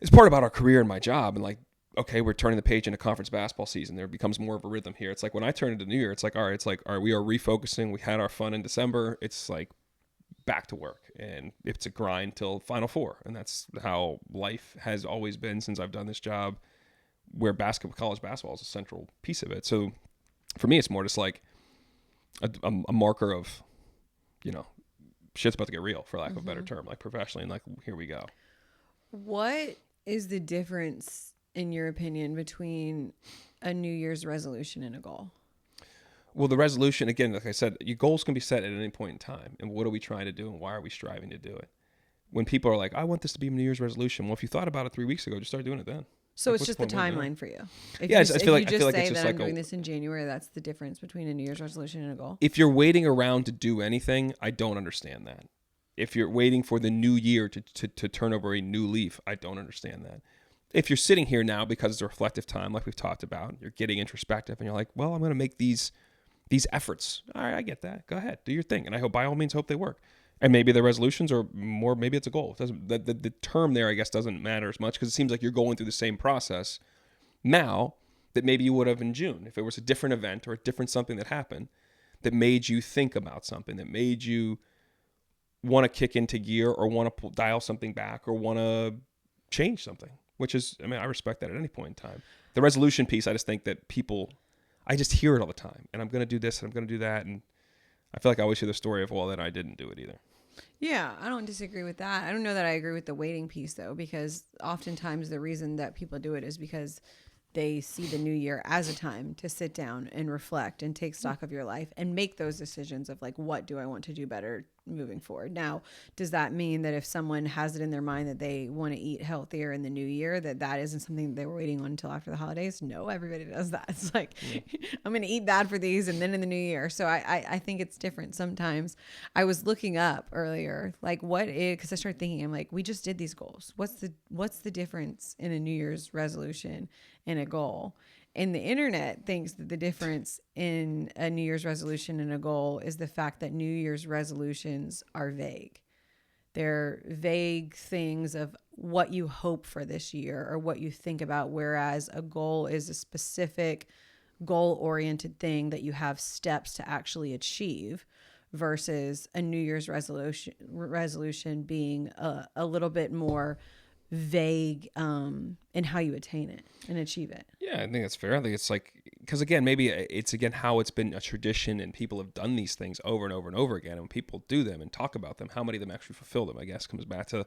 it's part about our career and my job, and like, okay, we're turning the page into conference basketball season. There becomes more of a rhythm here. It's like when I turn into New Year, it's like, all right, we are refocusing. We had our fun in December. It's like back to work, and it's a grind till Final Four, and that's how life has always been since I've done this job, where college basketball is a central piece of it. So for me, it's more just like a marker of, shit's about to get real, for lack of a better term, like professionally, and like, here we go. What is the difference, in your opinion, between a New Year's resolution and a goal? Well, the resolution, again, like I said, your goals can be set at any point in time. And what are we trying to do, and why are we striving to do it? When people are like, I want this to be a New Year's resolution. Well, if you thought about it 3 weeks ago, just start doing it then. So it's just the timeline for you. If I feel like say it's that just I'm like doing this in January, that's the difference between a New Year's resolution and a goal. If you're waiting around to do anything, I don't understand that. If you're waiting for the new year to turn over a new leaf, I don't understand that. If you're sitting here now because it's a reflective time, like we've talked about, you're getting introspective, and you're like, well, I'm going to make these efforts. All right, I get that. Go ahead, do your thing, and I by all means hope they work. And maybe the resolutions are more. Maybe it's a goal. It doesn't. The term there, I guess, doesn't matter as much, because it seems like you're going through the same process now that maybe you would have in June, if it was a different event or a different something that happened that made you think about something, that made you want to kick into gear, or want to dial something back, or want to change something, which is, I respect that at any point in time. The resolution piece, I just think that I just hear it all the time, and I'm going to do this and I'm going to do that, and I feel like I always hear the story of, well, then I didn't do it either. Yeah, I don't disagree with that. I don't know that I agree with the waiting piece, though, because oftentimes the reason that people do it is because they see the new year as a time to sit down and reflect and take stock of your life and make those decisions of like, what do I want to do better moving forward? Now, does that mean that if someone has it in their mind that they want to eat healthier in the new year, that isn't something they were waiting on until after the holidays? No, everybody does that. It's like, I'm going to eat bad for these and then in the new year. So I think it's different sometimes. I was looking up earlier, like because I started thinking, I'm like, we just did these goals. What's the difference in a New Year's resolution and a goal? And the internet thinks that the difference in a New Year's resolution and a goal is the fact that New Year's resolutions are vague. They're vague things of what you hope for this year or what you think about, whereas a goal is a specific goal-oriented thing that you have steps to actually achieve, versus a New Year's resolution being a little bit more vague in how you attain it and achieve it. Yeah, I think that's fair. I think it's like, because again, maybe it's how it's been a tradition and people have done these things over and over and over again. And when people do them and talk about them, how many of them actually fulfill them, I guess, comes back to,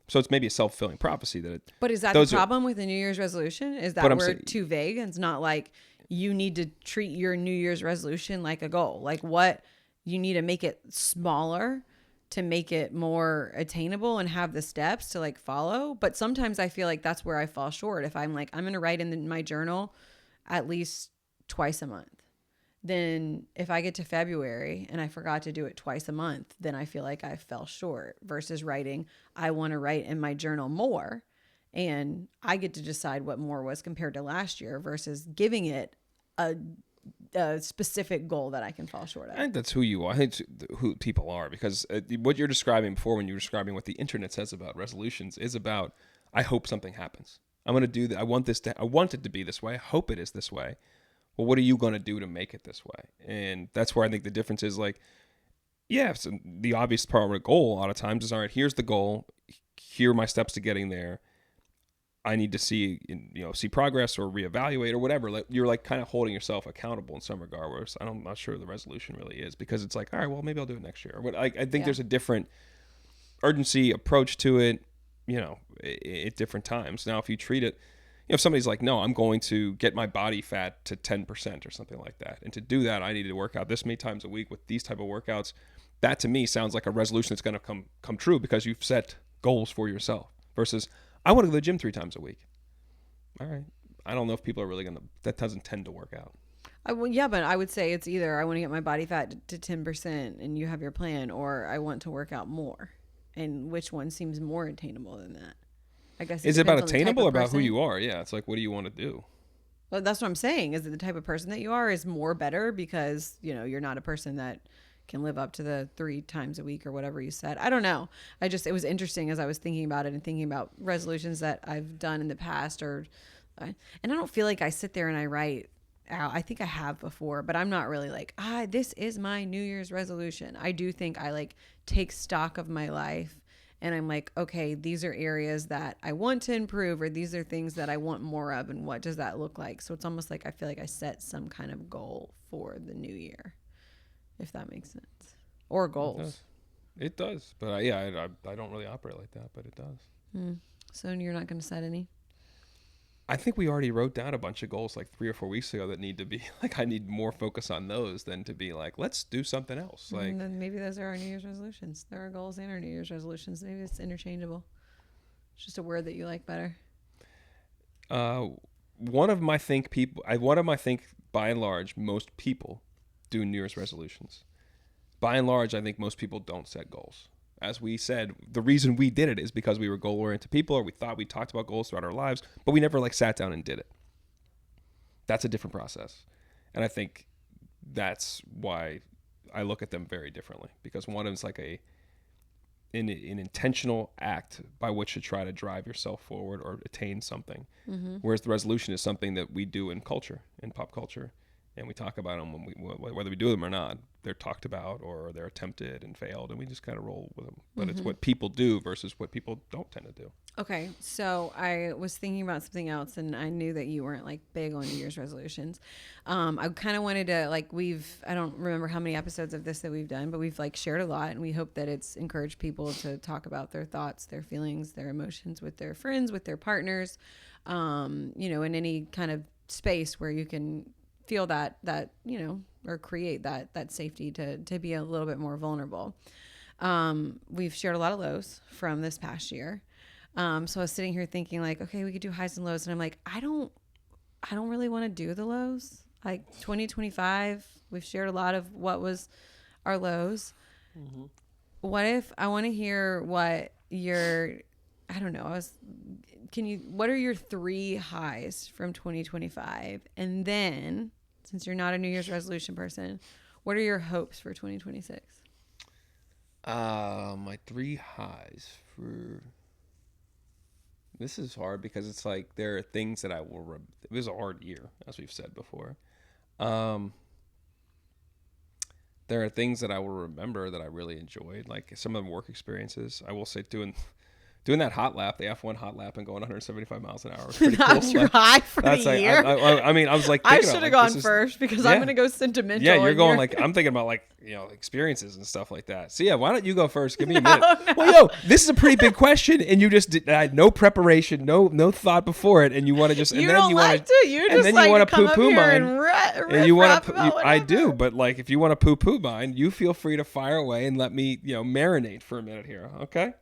so it's maybe a self-fulfilling prophecy But is that the problem with the New Year's resolution? Is that we're too vague? And it's not like you need to treat your New Year's resolution like a goal. Like, what you need to make it smaller to make it more attainable and have the steps to like follow. But sometimes I feel like that's where I fall short. If I'm like, I'm going to write in my journal at least twice a month, then if I get to February and I forgot to do it twice a month, then I feel like I fell short, versus writing, I want to write in my journal more, and I get to decide what more was compared to last year, versus giving it a a specific goal that I can fall short of. I think that's who you are. I think it's who people are, because what you're describing before, when you were describing what the internet says about resolutions, is about, I hope something happens. I'm going to do that. I want it to be this way. I hope it is this way. Well, what are you going to do to make it this way? And that's where I think the difference is, like, yeah, so the obvious part of a goal a lot of times is, all right, here's the goal. Here are my steps to getting there. I need to see progress or reevaluate or whatever. Like, you're like kind of holding yourself accountable in some regard. Whereas I'm not sure the resolution really is, because it's like, all right, well, maybe I'll do it next year. But I think there's a different urgency approach to it, at different times. Now, if you treat it, if somebody's like, no, I'm going to get my body fat to 10% or something like that, and to do that, I need to work out this many times a week with these type of workouts. That to me sounds like a resolution that's going to come true, because you've set goals for yourself, versus I want to go to the gym 3 times a week. All right. I don't know if people are really that doesn't tend to work out. But I would say it's either I want to get my body fat to 10% and you have your plan, or I want to work out more. And which one seems more attainable than that? I guess. Is it about attainable or about who you are? Yeah. It's like, what do you want to do? Well, that's what I'm saying. Is that the type of person that you are is more better, because, you're not a person that can live up to the 3 times a week or whatever you said. I don't know. It was interesting as I was thinking about it and thinking about resolutions that I've done in the past, and I don't feel like I sit there and I write out. I think I have before, but I'm not really like, this is my New Year's resolution. I do think I like take stock of my life, and I'm like, okay, these are areas that I want to improve, or these are things that I want more of, and what does that look like? So it's almost like I feel like I set some kind of goal for the new year, if that makes sense, or goals. It does. But I don't really operate like that, but it does. So you're not going to set any? I think we already wrote down a bunch of goals like 3 or 4 weeks ago that need to be like, I need more focus on those than to be like, let's do something else. Like, and then maybe those are our New Year's resolutions. There are goals and our New Year's resolutions. Maybe it's interchangeable. It's just a word that you like better. One of my think by and large, most people do New Year's resolutions. By and large, I think most people don't set goals. As we said, the reason we did it is because we were goal-oriented people, or we thought we talked about goals throughout our lives, but we never like sat down and did it. That's a different process. And I think that's why I look at them very differently, because one is like an intentional act by which to try to drive yourself forward or attain something. Mm-hmm. Whereas the resolution is something that we do in culture, in pop culture. And we talk about them whether we do them or not. They're talked about, or they're attempted and failed, and we just kind of roll with them. But it's what people do versus what people don't tend to do. Okay, so I was thinking about something else, and I knew that you weren't like big on New Year's resolutions. I kind of wanted to I don't remember how many episodes of this that we've done, but we've like shared a lot, and we hope that it's encouraged people to talk about their thoughts, their feelings, their emotions with their friends, with their partners, in any kind of space where you can feel that or create that safety to be a little bit more vulnerable. We've shared a lot of lows from this past year. So I was sitting here thinking like, okay, we could do highs and lows, and I'm like, I don't really want to do the lows. Like 2025, we've shared a lot of what was our lows. Mm-hmm. What if I want to hear what I don't know. What are your 3 highs from 2025? And then, since you're not a New Year's resolution person, what are your hopes for 2026? My 3 highs for... This is hard because it's like there are things that I will... It was a hard year, as we've said before. There are things that I will remember that I really enjoyed, like some of the work experiences. I will say doing that hot lap, the F1 hot lap, and going 175 miles an hour was pretty cool. That's your high for the year. I mean, I was like, I should have gone first because I'm going to go sentimental. Yeah, you're going like, I'm thinking about like, experiences and stuff like that. So yeah, why don't you go first? Give me a minute. No. Well, this is a pretty big question, and you just had no preparation, no thought before it, and you want to just, and then you want to, and then you want to poo-poo mine, and you want to, I do, but like if you want to poo-poo mine, you feel free to fire away and let me, marinate for a minute here, okay?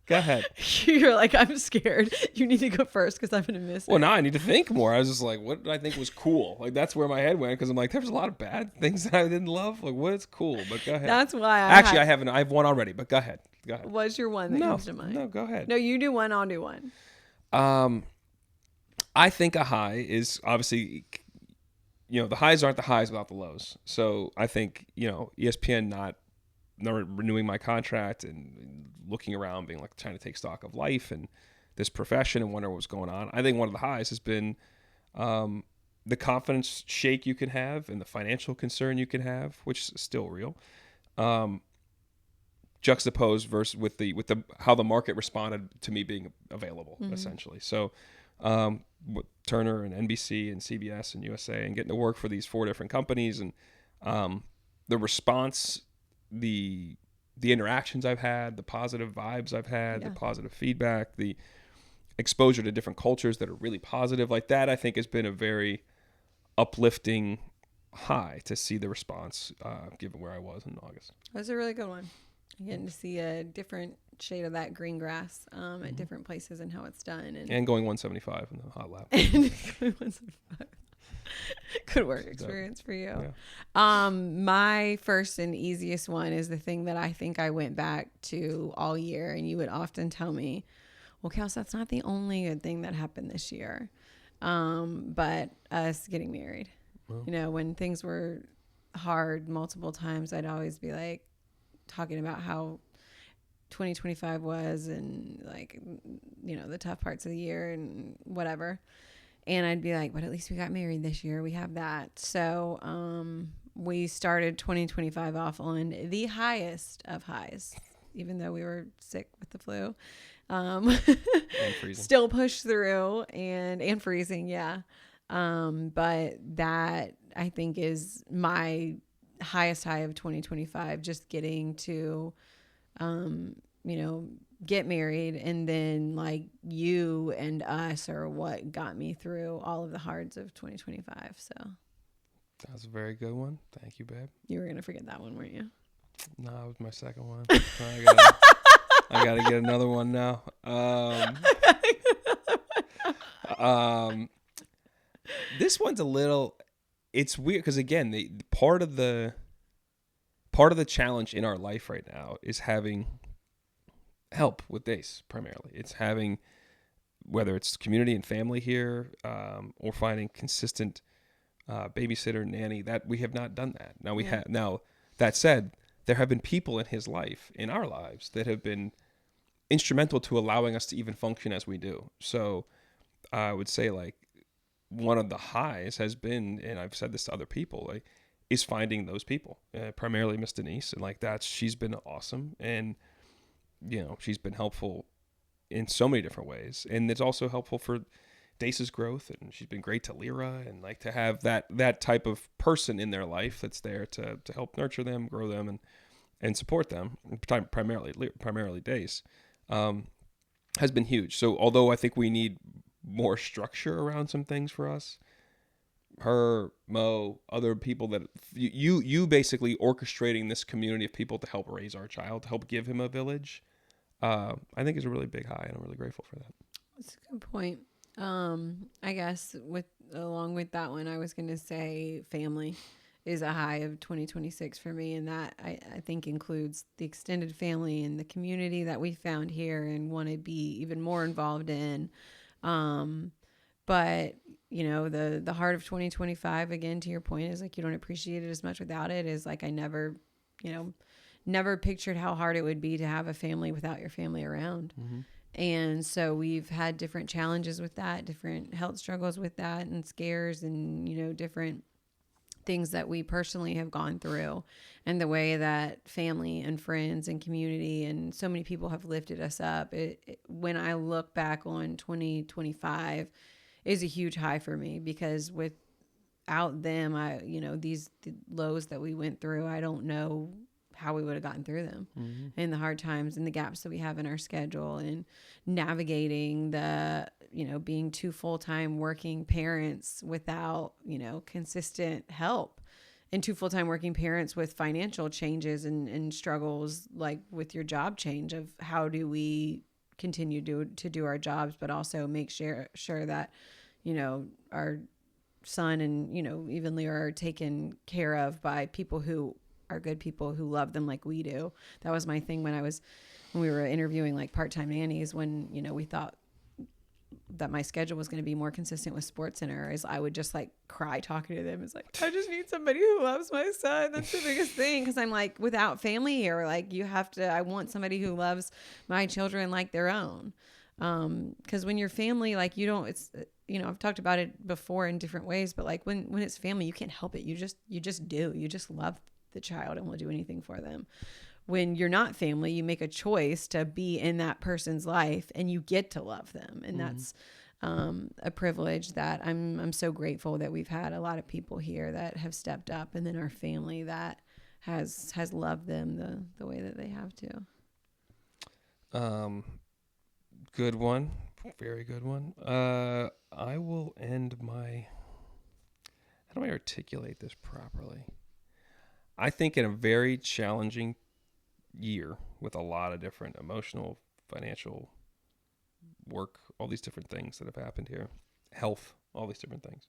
Go ahead. You're like, I'm scared. You need to go first because I'm going to miss it. Well, now I need to think more. I was just like, what did I think was cool? Like, that's where my head went because I'm like, there's a lot of bad things that I didn't love. Like, what is cool? But go ahead. That's why I have one already, but go ahead. What's your one that comes to mind? No, go ahead. No, you do one, I'll do one. I think a high is obviously, the highs aren't the highs without the lows. So I think, ESPN not renewing my contract and looking around, being like trying to take stock of life and this profession and wonder what was going on. I think one of the highs has been the confidence shake you can have and the financial concern you can have, which is still real. Juxtaposed versus with the how the market responded to me being available, essentially. So with Turner and NBC and CBS and USA and getting to work for these 4 different companies and the response, the interactions I've had, the positive vibes I've had, the positive feedback, the exposure to different cultures that are really positive like that, I think has been a very uplifting high to see the response given where I was in August. That was a really good one. Getting to see a different shade of that green grass at different places and how it's done. And going 175 in the hot lap. Good work experience for you. Yeah. My first and easiest one is the thing that I think I went back to all year. And you would often tell me, well, Kels, that's not the only good thing that happened this year. But us getting married. Well, when things were hard multiple times, I'd always be like, talking about how 2025 was and like, the tough parts of the year and whatever. And I'd be like, but at least we got married this year. We have that. So we started 2025 off on the highest of highs, even though we were sick with the flu. And freezing. Still pushed through and freezing. Yeah. But that I think is my highest high of 2025, just getting to, get married. And then like you and us are what got me through all of the hards of 2025. So that was a very good one. Thank you, babe. You were going to forget that one, weren't you? No, it was my second one. I gotta get another one now. This one's a little, it's weird because again, the part of the challenge in our life right now is having help with Dace primarily. It's having, whether it's community and family here, or finding consistent babysitter, nanny. That we have not done that. Now we have. Now that said, there have been people in his life, in our lives, that have been instrumental to allowing us to even function as we do. So I would say like one of the highs has been, and I've said this to other people, like, is finding those people, primarily Miss Denise. And like she's been awesome. And, she's been helpful in so many different ways. And it's also helpful for Dace's growth. And she's been great to Lyra, and like to have that type of person in their life that's there to help nurture them, grow them, and support them, primarily Dace, has been huge. So although I think we need more structure around some things for us, her, Mo, other people that you basically orchestrating this community of people to help raise our child, to help give him a village, I think is a really big high, and I'm really grateful for that. That's a good point. I guess along with that one, I was going to say family is a high of 2026 for me. And that I think includes the extended family and the community that we found here and want to be even more involved in. But the heart of 2025, again, to your point, is like, you don't appreciate it as much without it. Is like, I never pictured how hard it would be to have a family without your family around. Mm-hmm. And so we've had different challenges with that, different health struggles with that, and scares, and, different things that we personally have gone through, and the way that family and friends and community and so many people have lifted us up. When I look back on 2025, is a huge high for me, because without them, the lows that we went through, I don't know how we would have gotten through them, mm-hmm. and the hard times and the gaps that we have in our schedule, and navigating the, being 2 full-time working parents without, consistent help, and 2 full-time working parents with financial changes and struggles, like with your job change, of how do we continue to do our jobs, but also make sure that, our son and, even Leah are taken care of by people who are good people who love them like we do. That was my thing when we were interviewing like part-time nannies, when, we thought that my schedule was going to be more consistent with Sports Center, is I would just like cry talking to them. It's like, I just need somebody who loves my son. That's the biggest thing. Cause I'm like, without family here, like I want somebody who loves my children like their own. Cause when you're family, like I've talked about it before in different ways, but like when it's family, you can't help it. You just love the child and will do anything for them. When you're not family, you make a choice to be in that person's life and you get to love them. And that's a privilege that I'm so grateful that we've had a lot of people here that have stepped up, and then our family that has loved them the way that they have to. Good one. Very good one. I will end my, how do I articulate this properly? I think in a very challenging year with a lot of different emotional, financial, work, all these different things that have happened here, health, all these different things.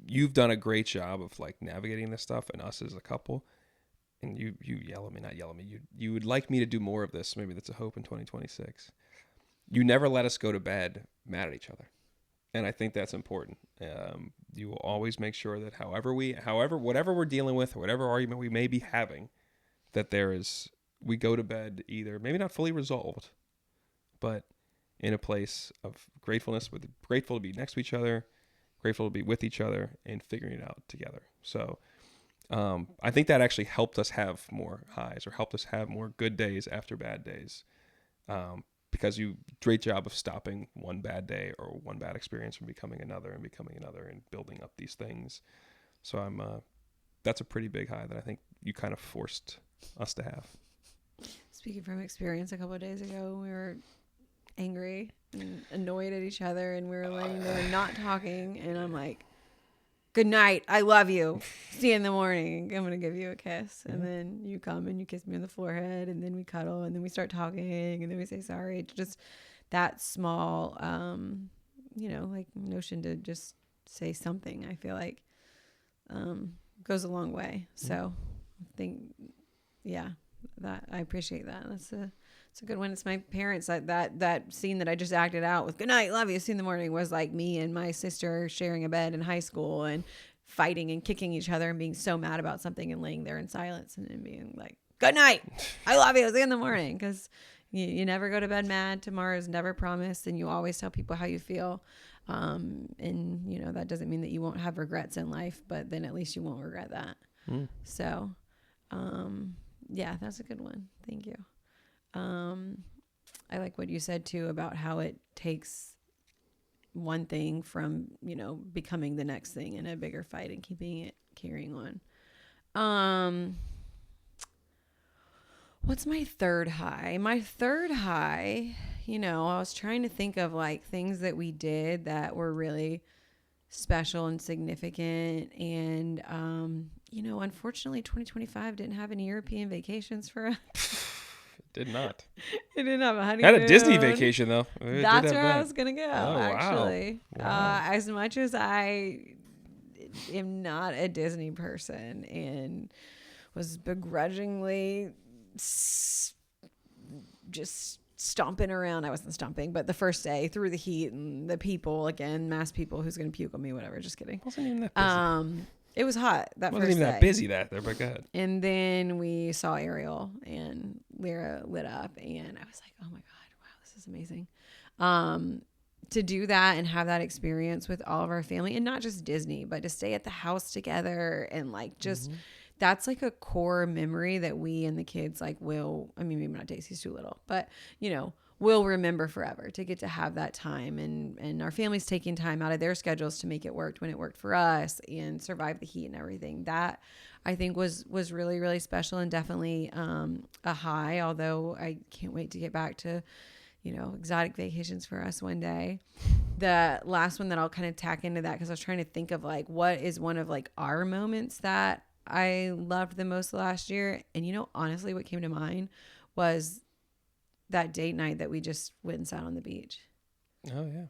You've done a great job of like navigating this stuff, and us as a couple. And you not yell at me. You would like me to do more of this. Maybe that's a hope in 2026. You never let us go to bed mad at each other. And I think that's important. You will always make sure that whatever we're dealing with, or whatever argument we may be having, that we go to bed either maybe not fully resolved, but in a place of gratefulness, grateful to be next to each other, grateful to be with each other, and figuring it out together. So I think that actually helped us have more highs, or helped us have more good days after bad days. Because you great job of stopping one bad day or one bad experience from becoming another and building up these things. So that's a pretty big high that I think you kind of forced us to have. Speaking from experience, a couple of days ago, we were angry and annoyed at each other, and we were laying there not talking, and I'm like, good night. I love you. See you in the morning. I'm going to give you a kiss. And then you come and you kiss me on the forehead, and then we cuddle, and then we start talking, and then we say sorry. It's just that small, like notion to just say something, I feel like goes a long way. So I think, that I appreciate that. It's a good one. It's my parents. That scene that I just acted out with "good night, love you, see you in the morning" was like me and my sister sharing a bed in high school and fighting and kicking each other and being so mad about something and laying there in silence and being like, "Good night, I love you, see you in the morning." Because you never go to bed mad. Tomorrow's never promised, and you always tell people how you feel. And that doesn't mean that you won't have regrets in life, but then at least you won't regret that. So, that's a good one. Thank you. I like what you said too about how it takes one thing from, becoming the next thing in a bigger fight and carrying on. What's my third high? My third high, I was trying to think of like things that we did that were really special and significant. And, unfortunately 2025 didn't have any European vacations for us. Did not. It didn't have a honeymoon. Had a Disney vacation though. That's where I was gonna go. Actually, wow. As much as I am not a Disney person and was begrudgingly just stomping around. I wasn't stomping, but the first day through the heat and the people, again, mass people who's gonna puke on me, whatever. Just kidding. Wasn't even that busy. It was hot that wasn't first even day. that busy that there, but go ahead. And then we saw Ariel and Lyra lit up, and I was like, oh my God, wow, this is amazing. To do that and have that experience with all of our family, and not just Disney, but to stay at the house together and like just that's like a core memory that we and the kids maybe not Daisy's too little, but will remember forever, to get to have that time, and our family's taking time out of their schedules to make it work when it worked for us and survive the heat and everything. That I think was really, really special, and definitely a high, although I can't wait to get back to, exotic vacations for us one day. The last one that I'll kind of tack into that, because I was trying to think of like, what is one of like our moments that I loved the most last year. And honestly, what came to mind was that date night that we just went and sat on the beach. Oh yeah.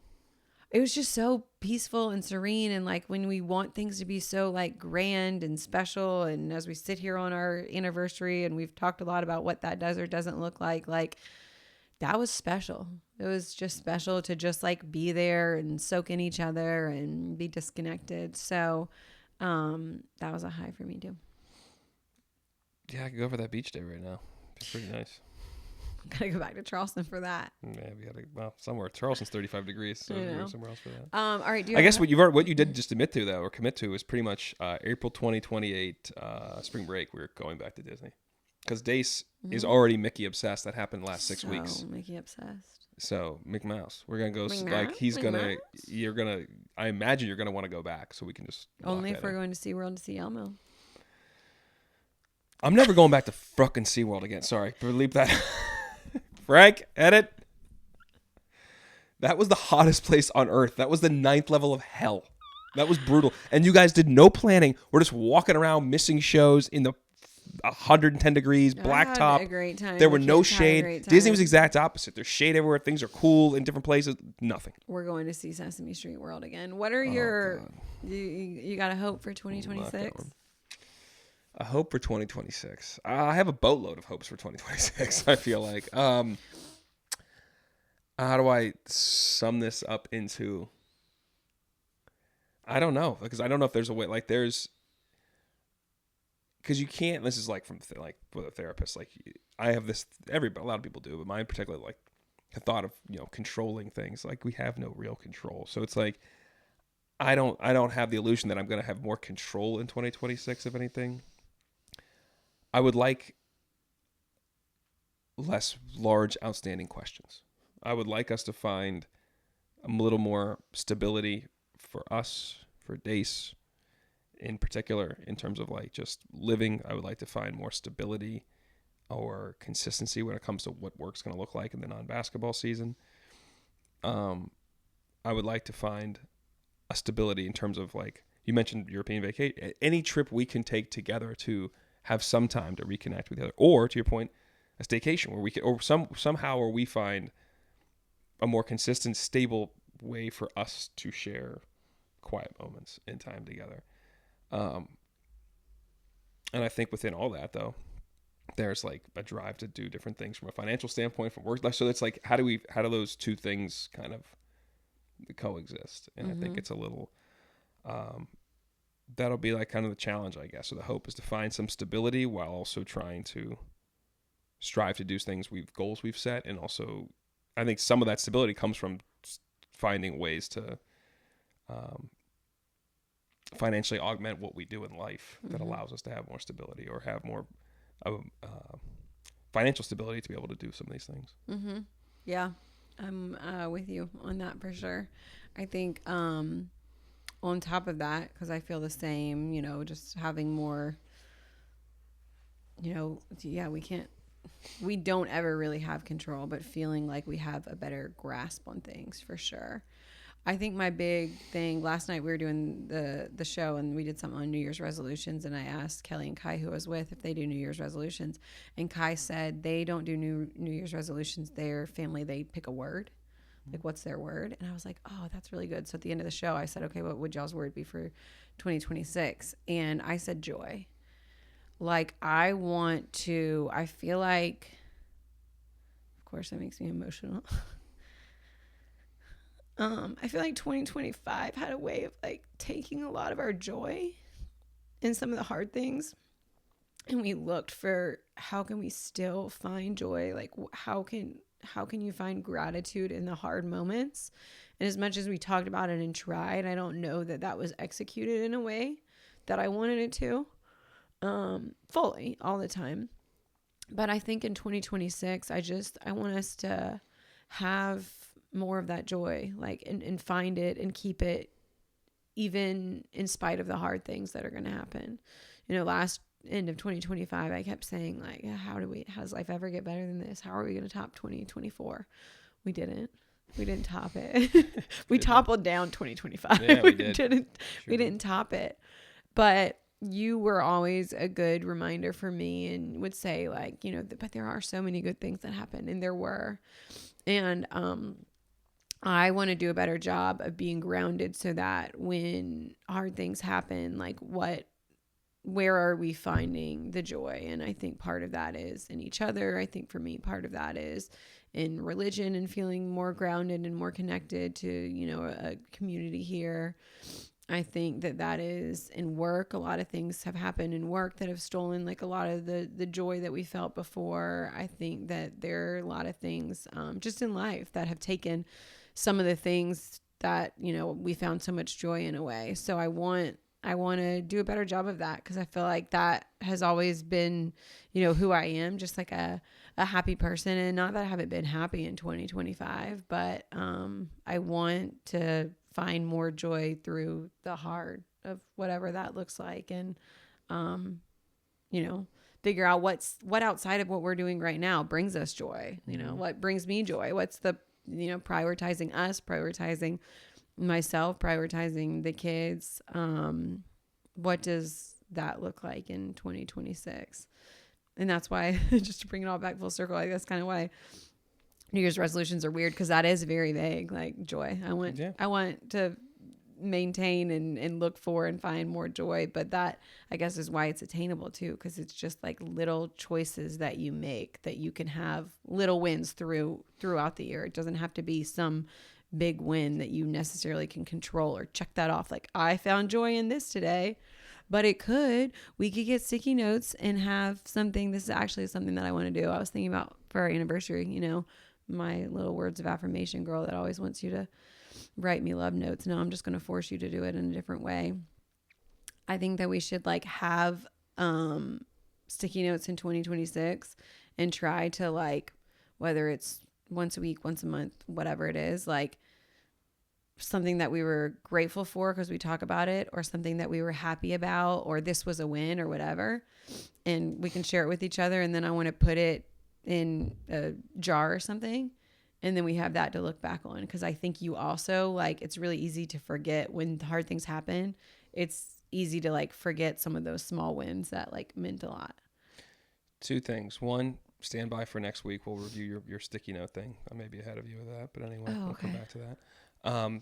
It was just so peaceful and serene. And like when we want things to be so like grand and special, and as we sit here on our anniversary and we've talked a lot about what that does or doesn't look like that was special. It was just special to just like be there and soak in each other and be disconnected. So that was a high for me too. Yeah, I could go for that beach day right now. It's pretty nice. Gotta go back to Charleston for that. Yeah, we gotta somewhere. Charleston's 35 degrees, so we'll go somewhere else for that. All right. I guess what you did just admit to though, or commit to, is pretty much April 2028 spring break. We're going back to Disney because Dace is already Mickey obsessed. That happened last 6 weeks. Mickey obsessed. So Mickey Mouse, we're gonna go. Mickey Mouse? You're gonna. I imagine you're gonna want to go back, so we can just. Only if we're going to SeaWorld to see Elmo. I'm never going back to fucking SeaWorld again. Sorry, leave that. Frank, edit. That was the hottest place on earth. That was the 9th level of hell. That was brutal. And you guys did no planning. We're just walking around, missing shows in the 110 degrees, blacktop. I had a great time. There were no shade. Disney was the exact opposite. There's shade everywhere. Things are cool in different places. Nothing. We're going to see Sesame Street World again. What are your... You got a hope for 2026? A hope for 2026. I have a boatload of hopes for 2026, I feel like. How do I sum this up into... I don't know, because I don't know if there's a way. Like, there's... Because you can't... This is like from with a therapist. Like, I have this... a lot of people do, but mine particularly, like, the thought of, controlling things. Like, we have no real control. So it's like, I don't have the illusion that I'm going to have more control in 2026, if anything. I would like less large, outstanding questions. I would like us to find a little more stability for us, for Dace in particular, in terms of like just living. I would like to find more stability or consistency when it comes to what work's going to look like in the non-basketball season. I would like to find a stability in terms of, like, you mentioned European vacation, any trip we can take together to have some time to reconnect with the other, or to your point, a staycation where we can, or somehow where we find a more consistent, stable way for us to share quiet moments and time together. And I think within all that, though, there's like a drive to do different things from a financial standpoint, from work life. So it's like, how do those two things kind of coexist? And I think it's a little, that'll be like kind of the challenge, I guess. So the hope is to find some stability while also trying to strive to do things goals we've set. And also, I think some of that stability comes from finding ways to financially augment what we do in life that allows us to have more stability or have more financial stability to be able to do some of these things. Yeah, I'm with you on that for sure. I think on top of that, because I feel the same, just having more, we don't ever really have control, but feeling like we have a better grasp on things for sure. I think my big thing, last night we were doing the show and we did something on New Year's resolutions, and I asked Kelly and Kai, who I was with, if they do New Year's resolutions, and Kai said they don't do New Year's resolutions. Their family, they pick a word. Like, what's their word? And I was like, oh, that's really good. So at the end of the show, I said, okay, what would y'all's word be for 2026? And I said joy. Like, I feel like, of course, that makes me emotional. I feel like 2025 had a way of like taking a lot of our joy in some of the hard things. And we looked for, how can we still find joy? Like, how can you find gratitude in the hard moments? And as much as we talked about it and tried, I don't know that was executed in a way that I wanted it to, fully all the time. But I think in 2026, I want us to have more of that joy, like, and find it and keep it, even in spite of the hard things that are going to happen. Last end of 2025, I kept saying, like, how does life ever get better than this? How are we going to top 2024? We didn't top it. We toppled down 2025. Yeah, we did. We didn't top it. But you were always a good reminder for me, and would say, like, but there are so many good things that happen, and there were. And I want to do a better job of being grounded so that when hard things happen, like, what where are we finding the joy? And I think part of that is in each other. I think for me, part of that is in religion and feeling more grounded and more connected to, a community here. I think that is in work. A lot of things have happened in work that have stolen like a lot of the joy that we felt before. I think that there are a lot of things just in life that have taken some of the things that, we found so much joy in a way. So I want to do a better job of that, because I feel like that has always been, who I am, just like a happy person. And not that I haven't been happy in 2025, but I want to find more joy through the hard of whatever that looks like. And, figure out what outside of what we're doing right now brings us joy. What brings me joy? What's the, prioritizing us, prioritizing myself, prioritizing the kids. What does that look like in 2026? And that's why, just to bring it all back full circle, that's kind of why New Year's resolutions are weird, because that is very vague, like joy. I want to maintain and look for and find more joy, but that, I guess, is why it's attainable too, because it's just like little choices that you make, that you can have little wins throughout the year. It doesn't have to be some big win that you necessarily can control or check that off, like I found joy in this today. But we could get sticky notes and have something. This is actually something that I want to do. I was thinking about for our anniversary, my little words of affirmation girl that always wants you to write me love notes. Now I'm just going to force you to do it in a different way. I think that we should like have sticky notes in 2026 and try to, like, whether it's once a week, once a month, whatever it is, like something that we were grateful for because we talk about it, or something that we were happy about, or this was a win or whatever. And we can share it with each other. And then I want to put it in a jar or something. And then we have that to look back on. Because I think you also, like, it's really easy to forget when hard things happen. It's easy to like forget some of those small wins that like meant a lot. Two things. One, stand by for next week. We'll review your sticky note thing. I may be ahead of you with that, but anyway, we'll come back to that.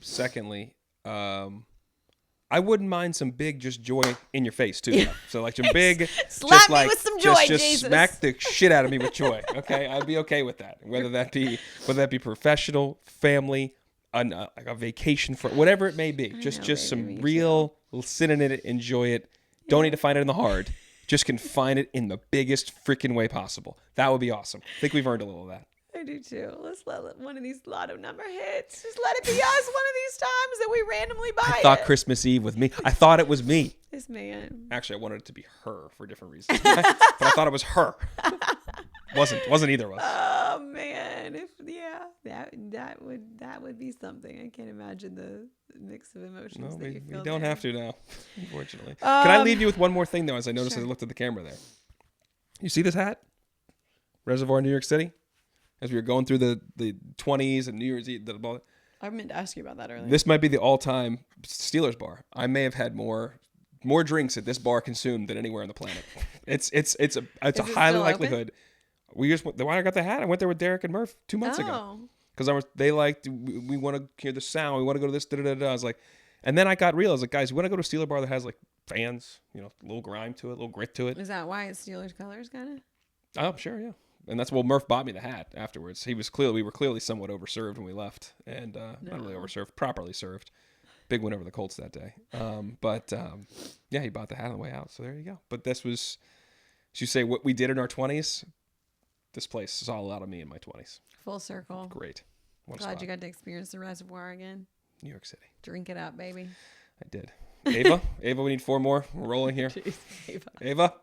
Secondly, I wouldn't mind some big just joy in your face too. Yeah. So like some big slap just me like with some joy, just Jesus. Smack the shit out of me with joy. Okay, I'd be okay with that. Whether that be professional, family, like a vacation, for whatever it may be. Just some real sitting in it, enjoy it. Don't need to find it in the hard. Just can find it in the biggest freaking way possible. That would be awesome. I think we've earned a little of that. I do too. Let's let one of these lotto number hits. Just let it be us one of these times that we randomly buy it. I thought Christmas Eve with me. I thought it was me. This man. Actually, I wanted it to be her for different reasons. But I thought it was her. Wasn't either of us. Oh man. That would be something. I can't imagine the mix of emotions that you feel. We don't have to now, unfortunately. Can I leave you with one more thing though, as I noticed as I looked at the camera there? You see this hat? Reservoir, New York City? As we were going through the 20s and New Year's Eve. I meant to ask you about that earlier. This might be the all-time Steelers bar. I may have had more drinks at this bar consumed than anywhere on the planet. It's a high likelihood. When I got the hat, I went there with Derek and Murph 2 months ago. Because they liked, we want to hear the sound. We want to go to this, I was like, and then I got real. I was like, guys, we want to go to a Steeler bar that has like fans, a little grime to it, a little grit to it. Is that why it's Steelers colors kind of? Oh, sure, yeah. And that's Murph bought me the hat afterwards. We were clearly somewhat overserved when we left, and not really overserved, properly served. Big win over the Colts that day. Yeah, he bought the hat on the way out. So there you go. But this was, as you say, what we did in our 20s. This place saw a lot of me in my 20s. Full circle. Great. Glad you got to experience the reservoir again. New York City. Drink it up, baby. I did. Ava, we need 4 more. We're rolling here. Jeez, Ava.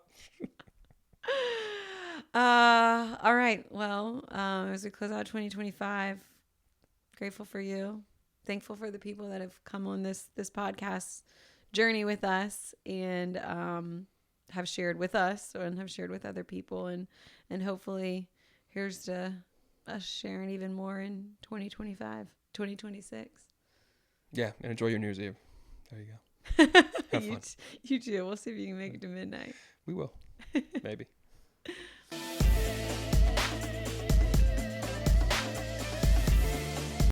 All right. Well, as we close out 2025, grateful for you. Thankful for the people that have come on this podcast journey with us and have shared with us and have shared with other people. And hopefully here's to us sharing even more in 2025, 2026. Yeah. And enjoy your New Year's Eve. There you go. Have fun. You too. We'll see if you can make it to midnight. We will. Maybe.